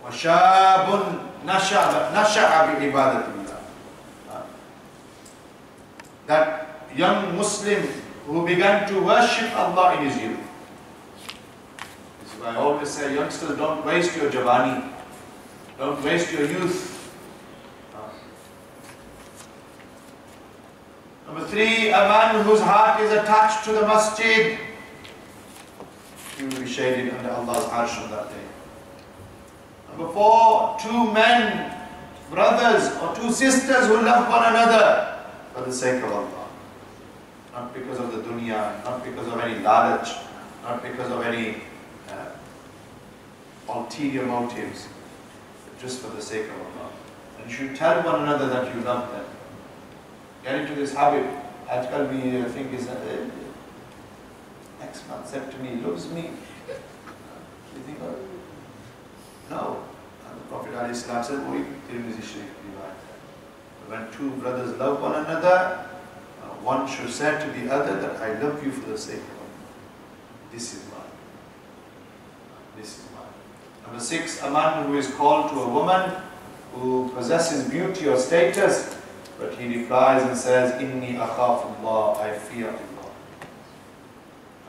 وَشَابٌ نَشَعَ بِعِبَادَةِ اللَّهِ. That young Muslim who began to worship Allah in his youth. This is why I always say, youngsters, don't waste your Javani. Don't waste your youth. Number 3, a man whose heart is attached to the masjid. He will be shaded under Allah's arsh on that day. Number 4, 2 men, brothers or 2 sisters who love one another for the sake of Allah. Not because of the dunya, not because of any lalaj, not because of any ulterior motives, but just for the sake of Allah. And you should tell one another that you love them. Get into this habit. Ajkal we think is next man said to me, loves me. You think, oh, no. And the Prophet ﷺ said, when 2 brothers love one another, one should say to the other that I love you for the sake of Allah. This is mine. This is mine. Number 6, a man who is called to a woman who possesses beauty or status, but he replies and says, Inni akhafullah, I fear Allah.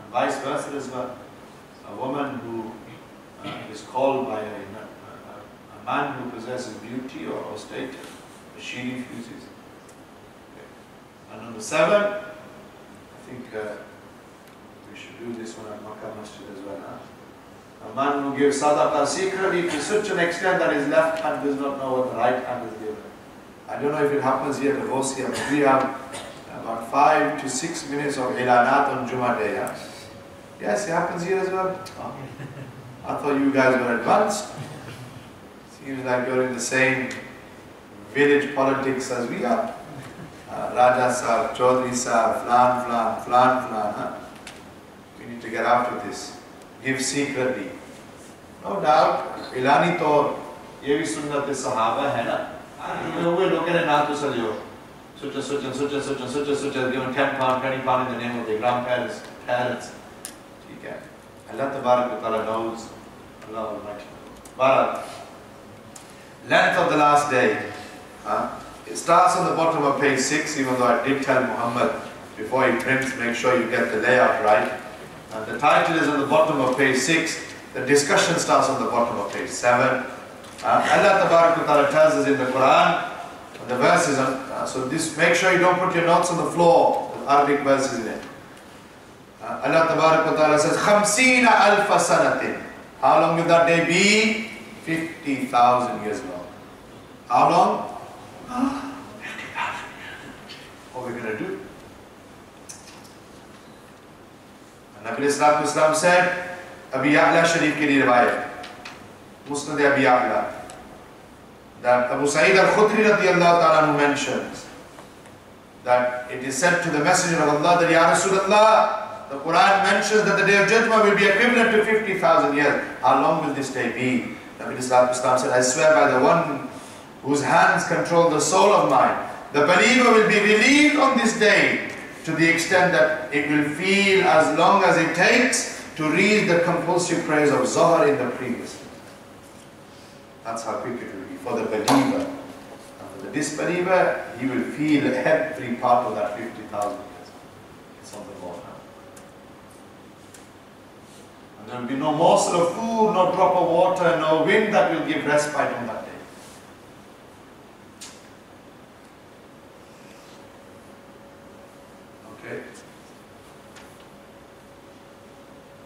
And vice versa as well. A woman who is called by a man who possesses beauty or status, but she refuses. And number 7, I think should do this one at Makkah Masjid as well. Huh? A man who gives sadaqah secretly to such an extent that his left hand does not know what the right hand is given. I don't know if it happens here at Hosia, but we have about 5 to 6 minutes of ilanat on Jummah Day. Huh? Yes, it happens here as well. Oh. I thought you guys were advanced. Seems like you're in the same village politics as we are. Raja Sahib, Chaudhry Sahib, flan. Huh? We need to get after this. Give secretly. No doubt. Ilani to ye bhi sunnat sahaba hai na. We look at it now to Salio. Such and given £10, £20 in the name of their grandparents, parents. Okay. Allah Tabarak wa Ta'ala knows. Allah Almighty. Barak. Length of the last day. It starts on the bottom of page 6, even though I did tell Muhammad before he prints, make sure you get the layout right. And the title is on the bottom of page 6. The discussion starts on the bottom of page 7. Allah Tabarak wa Ta'ala tells us in the Quran, and the verses, so this, make sure you don't put your notes on the floor with Arabic verses in it. Allah Tabarak wa Ta'ala says, "Khamsina alfa sanatin." How long will that day be? 50,000 years long. How long? 50,000 years. What are we going to do? And Nabi Islam said, Abi Ya'la Sharif ki riwayat, Musnad Abi Ya'la, that Abu Sa'id al-Khudri radiyallahu ta'ala mentions that it is said to the Messenger of Allah that, Ya Rasulullah, the Quran mentions that the day of judgment will be equivalent to 50,000 years. How long will this day be? Nabi Islam said, I swear by the one whose hands control the soul of mine, the believer will be relieved on this day to the extent that it will feel as long as it takes to read the compulsory prayers of Zohar in the previous day. That's how quick it will be for the believer. And for the disbeliever, he will feel every part of that 50,000 years. It's on the board now. And there will be no morsel of food, no drop of water, no wind that will give respite on that day. Okay.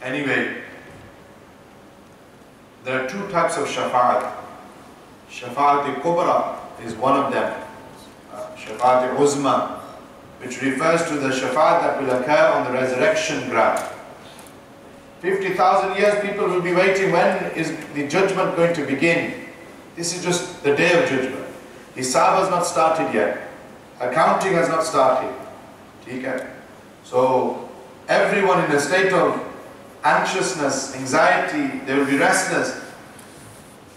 Anyway, there are two types of shafa'at. Shafa'at-i-kubra is one of them. Shafa'at-i-uzma, which refers to the shafa'at that will occur on the resurrection ground. 50,000 years people will be waiting, when is the judgment going to begin? This is just the day of judgment. Hisab has not started yet. Accounting has not started. Okay? So everyone in a state of anxiousness, anxiety, they will be restless.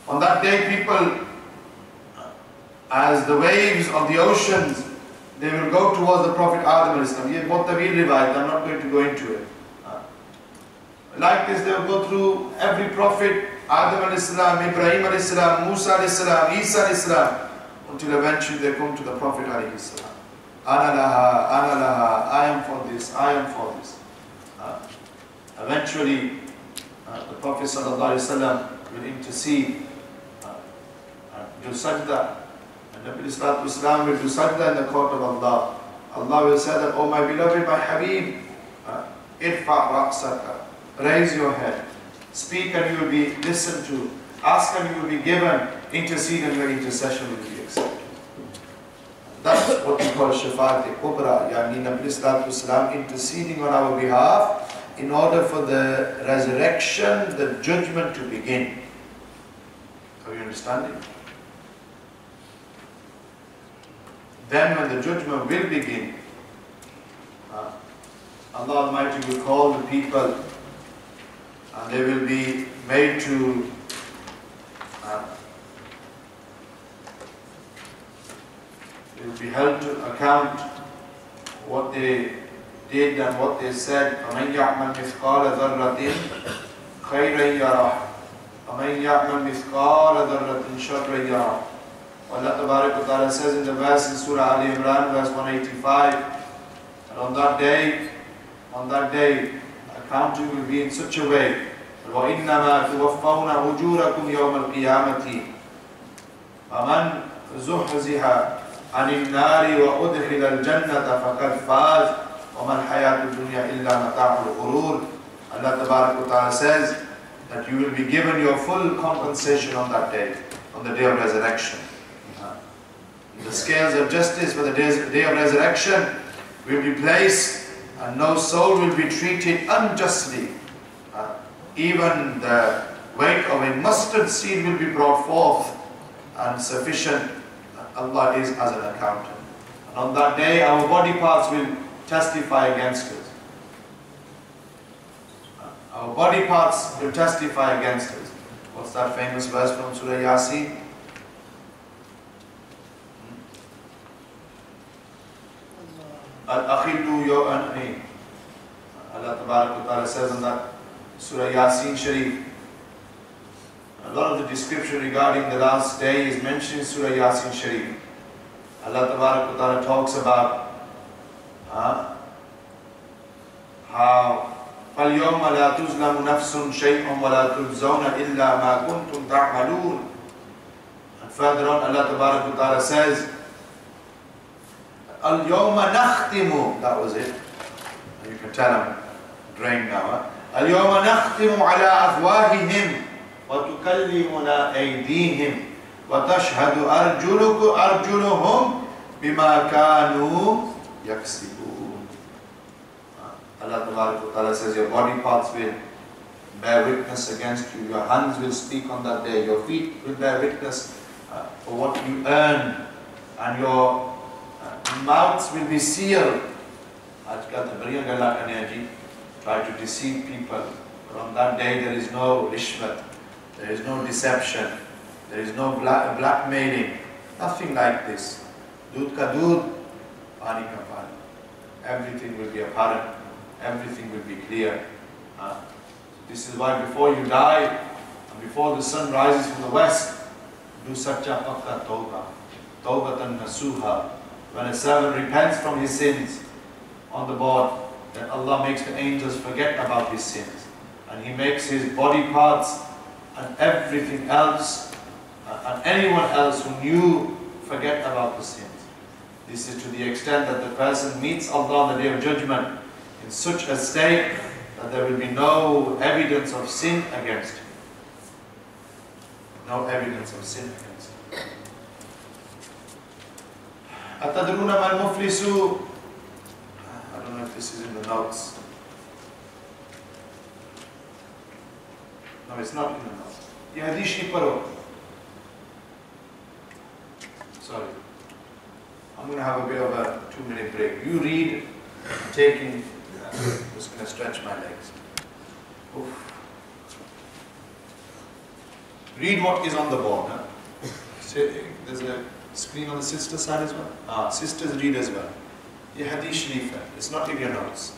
On that day people, as the waves of the oceans, they will go towards the Prophet Adam al-Islam. I'm not going to go into it. Like this, they will go through every prophet, Adam al-Islam, Ibrahim al-Islam, Musa al-Islam, Isa al-Islam, until eventually they come to the Prophet al-Islam. Ana laha, I am for this, I am for this. Eventually, the Prophet sallallahu alaihi wasallam will intercede, do sajda, and Nabi Islam will do sajda in the court of Allah. Allah will say that, oh my beloved, my Habib, irfa ra'saka, raise your head, speak and you will be listened to, ask and you will be given, intercede and your intercession will be accepted. That's what we call Shafa'at-i-Kubra, Yani Nabi Islam interceding on our behalf in order for the resurrection, the judgment to begin. Are you understanding? Then when the judgment will begin, Allah Almighty will call the people and they will be made to they will be held to account what they did and what they said. فَمَنْ يَعْمَلْ مِثْقَالَ ذَرَّةٍ خَيْرًا يَرَهُ وَمَنْ يَعْمَلْ مِثْقَالَ ذَرَّةٍ شَرًّا يَرَهُ. Allah Tabarak wa Ta'ala says in the verse in Surah Ali Imran, verse 185, and on that day, accounting will be in such a way, وَإِنَّمَا تُوَفَّوْنَ أُجُورَكُمْ يَوْمَ الْقِيَامَةِ فَمَنْ زُحْزِحَ عَنِ النَّارِ وَأُدْخِلَ الْجَنَّةَ فَقَدْ فَازَ وَمَا الْحَيَاةُ الدُّنْيَا إِلَّا مَتَاعُ الْغُرُورِ. Allah Tabarak wa Ta'ala says that you will be given your full compensation on that day, on the day of resurrection. The scales of justice for the day of resurrection will be placed, and no soul will be treated unjustly. Even the weight of a mustard seed will be brought forth, and sufficient Allah is as an accountant. And on that day our body parts will testify against us. Our body parts will testify against us. What's that famous verse from Surah Yasin? Al-Akhillu Yo'ani. Allah Ta'ala says in that Surah Yasin Sharif. A lot of the description regarding the last day is mentioned in Surah Yasin Sharif. Allah Ta'ala talks about how فَالْيَوْمَ لَا تُظْلَمُ نَفْسٌ شَيْءٌ وَلَا تُجْزَوْنَ إِلَّا مَا كُنْتُمْ تَعْمَلُونَ. And further on Allah Ta'ala says الْيَوْمَ نَخْتِمُ. That was it. You can tell I'm drained now. الْيَوْمَ نَخْتِمُ عَلَىٰ أَفْوَاهِهِمْ وَتُكَلِّمُنَا أَيْدِيهِمْ وَتَشْهَدُ أَرْجُلُهُمْ بِمَا كَانُوا يَكْسِبُونَ. Allah Ta'ala says your body parts will bear witness against you, your hands will speak on that day, your feet will bear witness for what you earn, and your mouths will be sealed. Try to deceive people, but on that day there is no rishwat, there is no deception, there is no blackmailing, nothing like this. Doodh ka doodh, pani ka pani. Everything will be apparent, everything will be clear. This is why before you die, and before the sun rises from the west, do sacha pakka tawbah, tawbatan nasuha. When a servant repents from his sins on the board, then Allah makes the angels forget about his sins, and He makes his body parts and everything else and anyone else who knew forget about the sins. This is to the extent that the person meets Allah on the Day of Judgment in such a state that there will be no evidence of sin against him. No evidence of sin against him. أَتَدْرُونَ مَا الْمُفْلِسُ. I don't know if this is in the notes. No, it's not in the notes. Ye hadith nahi paro. Sorry. I'm going to have a bit of a 2-minute break. You read, I'm taking, just going to stretch my legs. Oof. Read what is on the board. Huh? There's a screen on the sister side as well. Sisters read as well. Ye hadith sharif hai. It's not in your notes.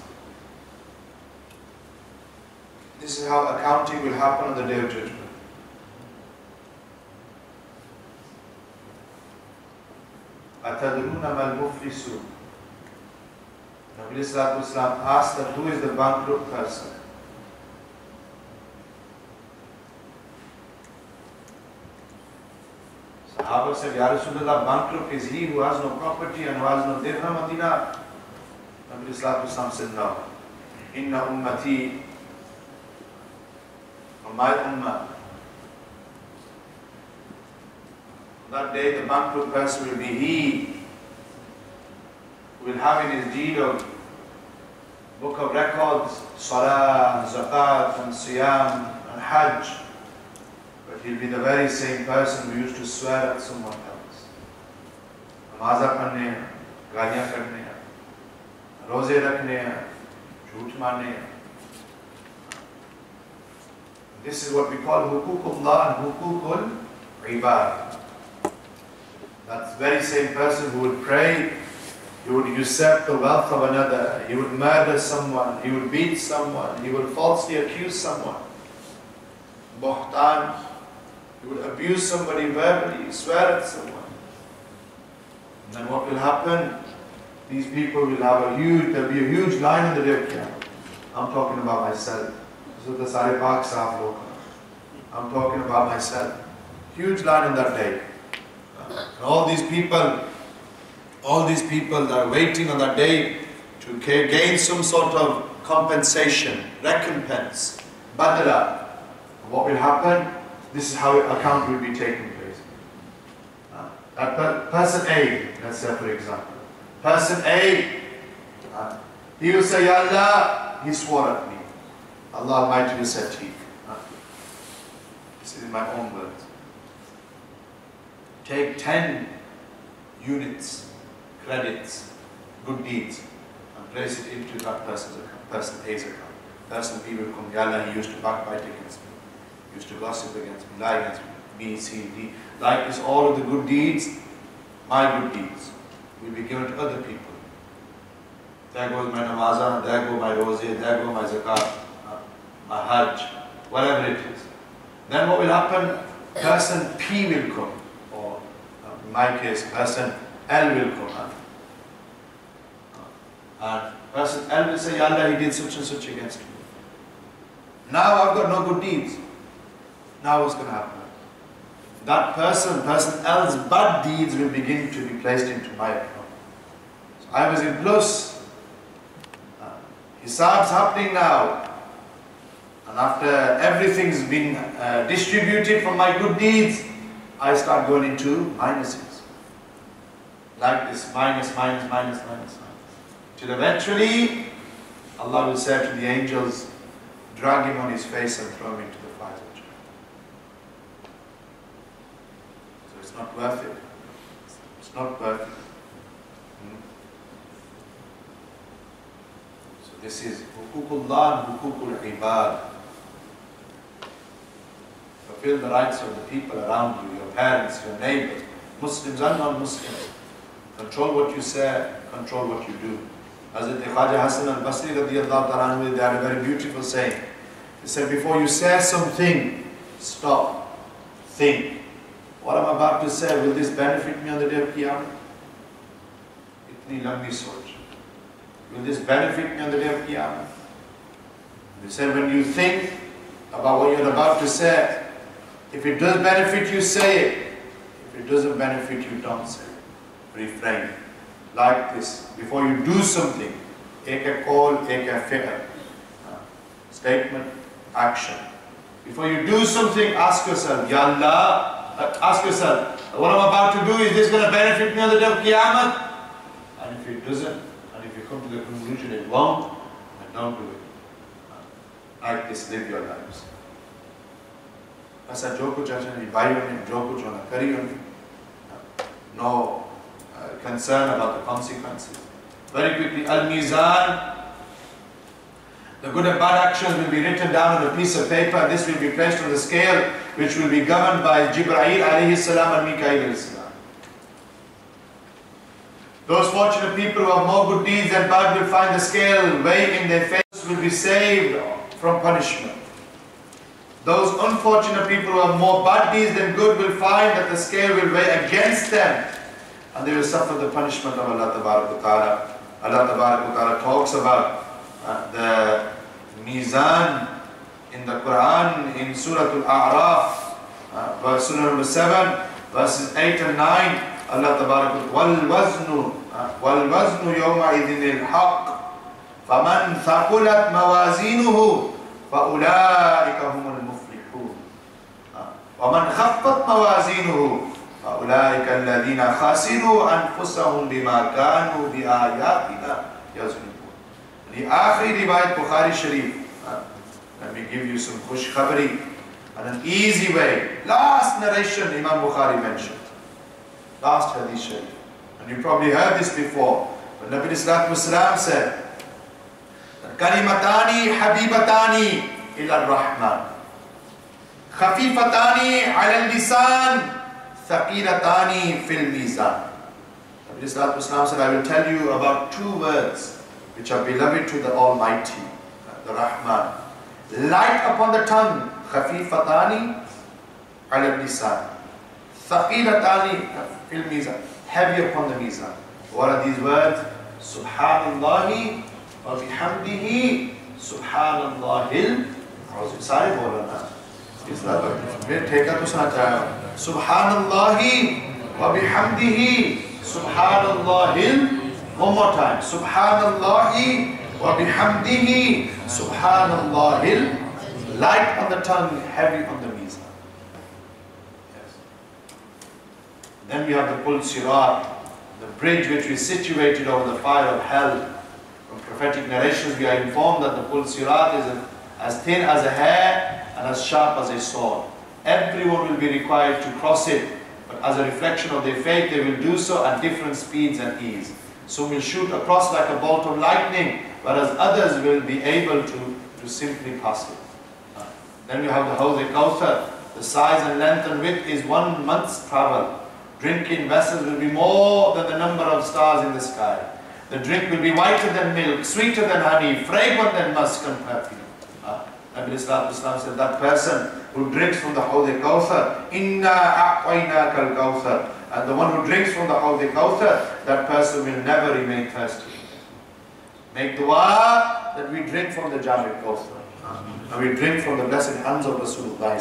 This is how accounting will happen on the Day of Judgment. أَتَدْرُونَ مَا الْمُفْلِسُ. Nabi Sallallahu Alaihi Wasallam asked that who is the bankrupt person? Sahaba said, Ya Rasulullah, bankrupt is he who has no property and who has no dirham or dinar. Nabi Sallallahu Alaihi Wasallam said, no. Inna ummati, or my ummah. That day the bankrupt person will be he who will have in his deed of book of records, salah, and zakat, and siyam, and hajj. But he'll be the very same person who used to swear at someone else. Namaza padhne hain, gaaliyan kadne hain, roze rakhne hain, jhoot marne hain. This is what we call huququllah and huququl ibad. That very same person who would pray, he would usurp the wealth of another, he would murder someone, he would beat someone, he would falsely accuse someone. Bohtan, he would abuse somebody verbally, swear at someone. And then what will happen? These people will have there'll be a huge line on the Day of Qiyaamat. I'm talking about myself. So the Sare Paak Saaf log. I'm talking about myself. Huge line on that day. And all these people that are waiting on that day to gain some sort of compensation, recompense, badala. What will happen? This is how account will be taking place. Person A, let's say for example, person A, he will say, Ya Allah, he swore at me. Allah Almighty will say, Teek. This is my own words. Take 10 units, credits, good deeds, and place it into that person's account, person A's account. Person B will come, Ya Allah, he used to backbite against me, used to gossip against me, lie against me, B, C, D. Like this, all of the good deeds, my good deeds, will be given to other people. There goes my namazah, there go my rozeh, there go my zakat, my hajj, whatever it is. Then what will happen? Person P will come, or in my case, person L will come. And person L will say, Ya Allah, he did such and such against me. Now I've got no good deeds. Now what's going to happen? That person L's bad deeds will begin to be placed into my account. So I was in plus. Hisab's happening now. And after everything's been distributed from my good deeds, I start going into minuses. Like this, minus, minus, minus, minus, minus. Till eventually, Allah will say to the angels, drag him on his face and throw him into the fire. So it's not worth it. It's not worth it. So this is huququllah and huququl ibad. Fulfill the rights of the people around you, your parents, your neighbors, Muslims and non-Muslims. Control what you say, control what you do. Hazrat Khaja Hassan al-Basri radiyallahu ta'ala anhu, they had a very beautiful saying. He said, before you say something, stop, think. What I'm about to say, will this benefit me on the day of Qiyaamat? Itni lambi soch. Will this benefit me on the day of Qiyaamat? He said, when you think about what you're about to say, if it does benefit you, say it. If it doesn't benefit you, don't say it. Refrain. Like this. Before you do something, take a call, take a fi'l. Statement, action. Before you do something, ask yourself, Ya Allah, ask yourself, what I'm about to do, is this going to benefit me on the day of Qiyaamat? And if it doesn't, and if you come to the conclusion it won't, then don't do it. Like this, live your lives. ऐसा जो कुछ अच्छा भाइयों ने जो कुछ होना करियो नहीं. No concern about the consequences. Very quickly, al-mizan. The good and bad actions will be written down on a piece of paper. This will be placed on the scale, which will be governed by Jibreel alayhi salam and Mikail alayhi salam. Those fortunate people who have more good deeds than bad will find the scale weighing in their face, will be saved from punishment. Those unfortunate people who have more bad deeds than good will find that the scale will weigh against them, and they will suffer the punishment of Allah Tabarak wa Ta'ala. Allah Tabarak wa Ta'ala talks about the mizan in the Quran in Surah Al-A'raf, verse number 7, verses 8 and 9. Allah Tabarak wal waznu yawma idhin al-haq faman thaqulat mawazinuhu fa ulaika humul muflihun wa man khaffat mawazinuhu fa ulaika alladhina khasiru anfusahum bima kanu bi ayatina yazlimun. The akhiri riwayat Bukhari Sharif. Let me give you some khush khabari and an easy way. Last narration Imam Bukhari mentioned. Last hadith Sharif. And you probably heard this before. But Nabi Sallallahu Alaihi Wasallam said, Kalimatani habibatani ila ar-Rahman. Khafifatani ala al-lisan. Thaqilatani fil mizan. Nabi Sallallahu Alaihi Wasallam said, I will tell you about two words which are beloved to the Almighty, the Rahman. Light upon the tongue, khafifatani ala lisan, thaqilatani fil mizan, heavy upon the mizan. What are these words? Subhanallahi wa bihamdihi, subhanallahil azim. Sare bola na. Theka to suna Subhanallahi wa bihamdihi, subhanallahil One more time. Subhanallahi wa bihamdihi. Subhanallahil. Light on the tongue, heavy on the mizan. Yes. Then we have the Pul Sirat, the bridge which is situated over the fire of hell. From prophetic narrations we are informed that the Pul Sirat is as thin as a hair and as sharp as a sword. Everyone will be required to cross it, but as a reflection of their faith they will do so at different speeds and ease. Some will shoot across like a bolt of lightning, whereas others will be able to simply pass it. Then we have the Hawz-e-Kawthar. The size and length and width is 1 month's travel. Drinking vessels will be more than the number of stars in the sky. The drink will be whiter than milk, sweeter than honey, fragrant than musk and perfume. Nabi Islam said that person who drinks from the Hawz-e-Kawthar, Inna a'waynaka al-Kawthar, and the one who drinks from the Hawz-e-Kawthar, that person will never remain thirsty. Make dua that we drink from the Jam-e-Kawthar. And we drink from the blessed hands of Rasulullah.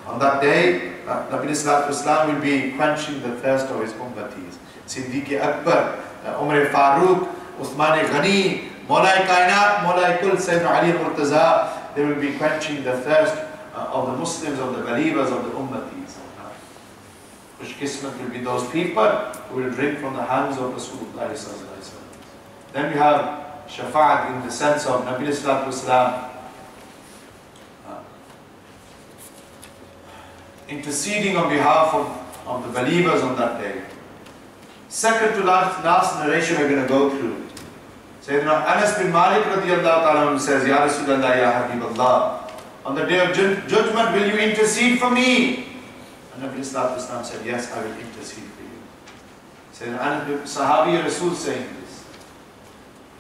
On that day, Nabi Islam will be quenching the thirst of his ummatis. Siddiq Akbar, Umar Farooq, Uthman Ghani, Mawlai Kainat, Mawlai Kul, Sayyidina Ali Murtaza, they will be quenching the thirst of the Muslims, of the believers, of the ummatis. Which Qismat will be those people who will drink from the hands of Rasulullah. Then we have Shafa'at in the sense of Nabi Islam interceding on behalf of the believers on that day. Second to last narration we're going to go through. Sayyidina Anas bin Malik radiyallahu ta'ala says, Ya Rasulallah, Ya Habiballah, on the day of judgment will you intercede for me? And Nabi Islam said, yes, I will intercede for you. Sayyidina Anas bin Sahabi Rasul saying this.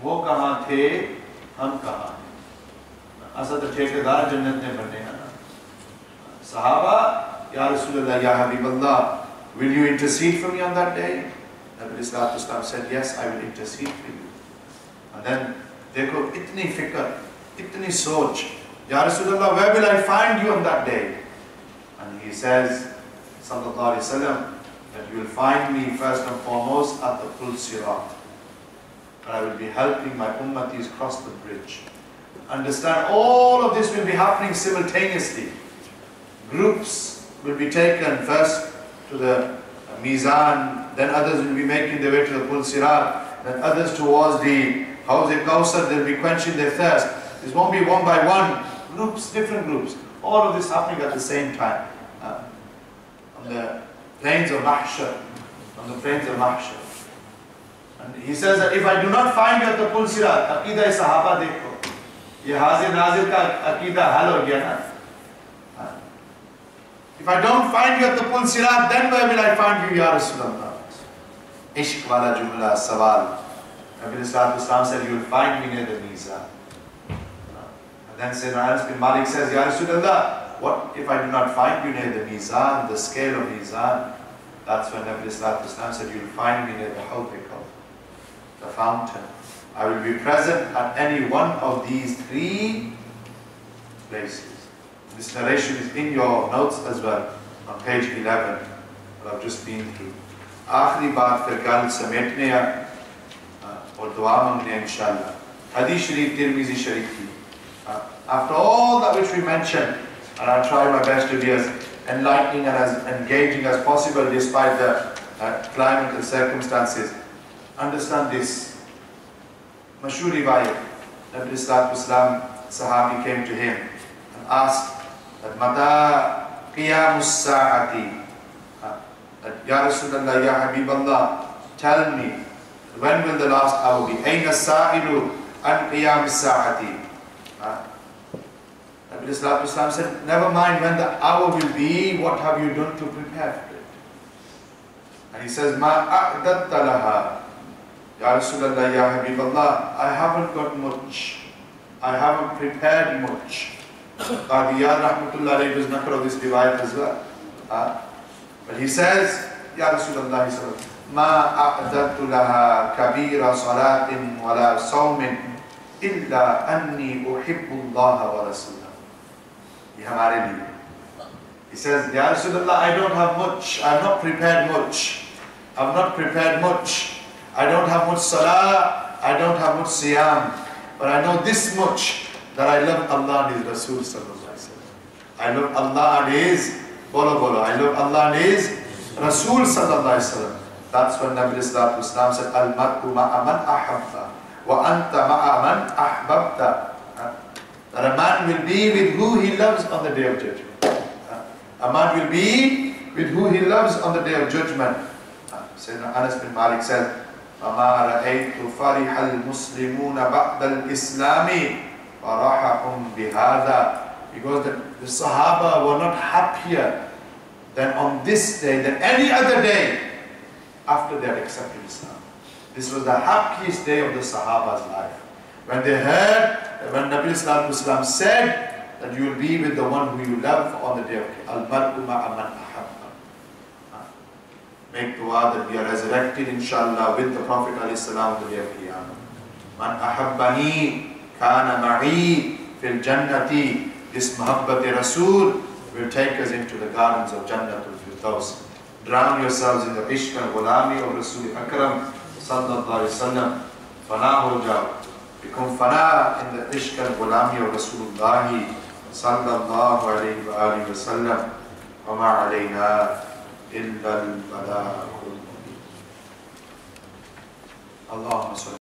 Wo kahan the, hum kahan hai. Asa to thekedar jannat mein banne hai na. Sahaba, Ya Rasulullah, Ya Habiballah, will you intercede for me on that day? Nabi Islam said, yes, I will intercede for you. And then, dekho, itni fikr, itni soch. Ya Rasulullah, where will I find you on that day? And he says, Sallallahu Alaihi Wasallam, that you will find me first and foremost at the Pul Sirat. And I will be helping my ummatis cross the bridge. Understand, all of this will be happening simultaneously. Groups will be taken first to the Mizan, then others will be making their way to the Pul Sirat, then others towards the Hawz-e-Kawthar, they'll be quenching their thirst. This won't be one by one, groups, different groups. All of this happening at the same time. On the plains of Mahshar. On the plains of Mahshar. And he says that if I do not find you at the Pul Sirat, Aqidah Sahaba dekho. Ye Hazir Nazir ka Aqidah hal ho gaya na. If I don't find you at the Pul Sirat, then where will I find you, Ya Rasulullah? Ishq wala jumla sawal. Nabi Islam said, you will find me near the Mizan. And then Sayyidina Anas bin Malik says, Ya Rasulullah, what if I do not find you near the Mizan, the scale of Mizan? That's when Nabi Islam said, you will find me near the Hawz-e-Kawthar, the fountain. I will be present at any one of these 3 places. This narration is in your notes as well, on page 11, that I've just been through. Aakhri baat fir gal sametne ya, aur dua mangne inshallah. Hadith Sharif, Tirmizi Sharif. After all that which we mentioned, and I'll try my best to be as enlightening and as engaging as possible despite the climate and circumstances, understand this. Mashhur riwayat, Nabi Islam Sahabi came to him and asked that Mata Qiyaamus Sa'ati, Ya Rasulullah, Ya Habiballah, tell me, when will the last hour be? Aina sa'ilu an Qiyaamus Sa'ati. Nabi Islam said, never mind when the hour will be, what have you done to prepare for it? And he says, Ma a'datta laha. Ya Rasulullah, Ya Habiballah, I haven't got much. I haven't prepared much. Qadiyat Rahmatullah alayhi was nakar of this riwayat as well. But he says, Ya Rasulullah, Ma a'datta laha kabira salatin wala sawmin illa anni uhibbu Allah wa Rasulah. He says, Ya Rasulullah, I don't have much. I have not prepared much. I have not prepared much. I don't have much salah, I don't have much siyam, but I know this much, that I love Allah and His Rasul sallallahu alaihi wasallam. I love Allah and His bolo bolo. I love Allah and His Rasul sallallahu alaihi wasallam. That's when Nabi sallallahu alaihi wasallam said, Al-mar'u ma'a man ahabba wa anta ma'a man ahbabta. That a man will be with who he loves on the day of judgment. A man will be with who he loves on the day of judgment. Sayyidina Anas bin Malik said, فَمَا رَأَيْتُ فَرِحَ الْمُسْلِمُونَ بَعْدَ الْإِسْلَامِ فَرَحَهُمْ بِهَذَا. Because the Sahaba were not happier than on this day, than any other day after they had accepted Islam. This was the happiest day of the Sahaba's life. When they heard, when Nabi Sallallahu Alaihi Wasallam said that you will be with the one who you love on the day of Qiyaamat. Al-mar'u ma'a man ahabba. Make dua that we are resurrected inshallah with the Prophet Alaihi Salam on the day of Qiyaamat. Man ahabbani kana ma'i fil jannati. This Muhabbati Rasul will take us into the gardens of Jannatul Firdaus. Drown yourselves in the ishq and ghulami of Rasul Akram sallallahu alaihi wasallam. Fana ho jao. Become fana in the ishq and ghulami of Rasulullah sallallahu alaihi wa alihi wasallam. Wa ma alayna illa al-balagh. Allahumma salli.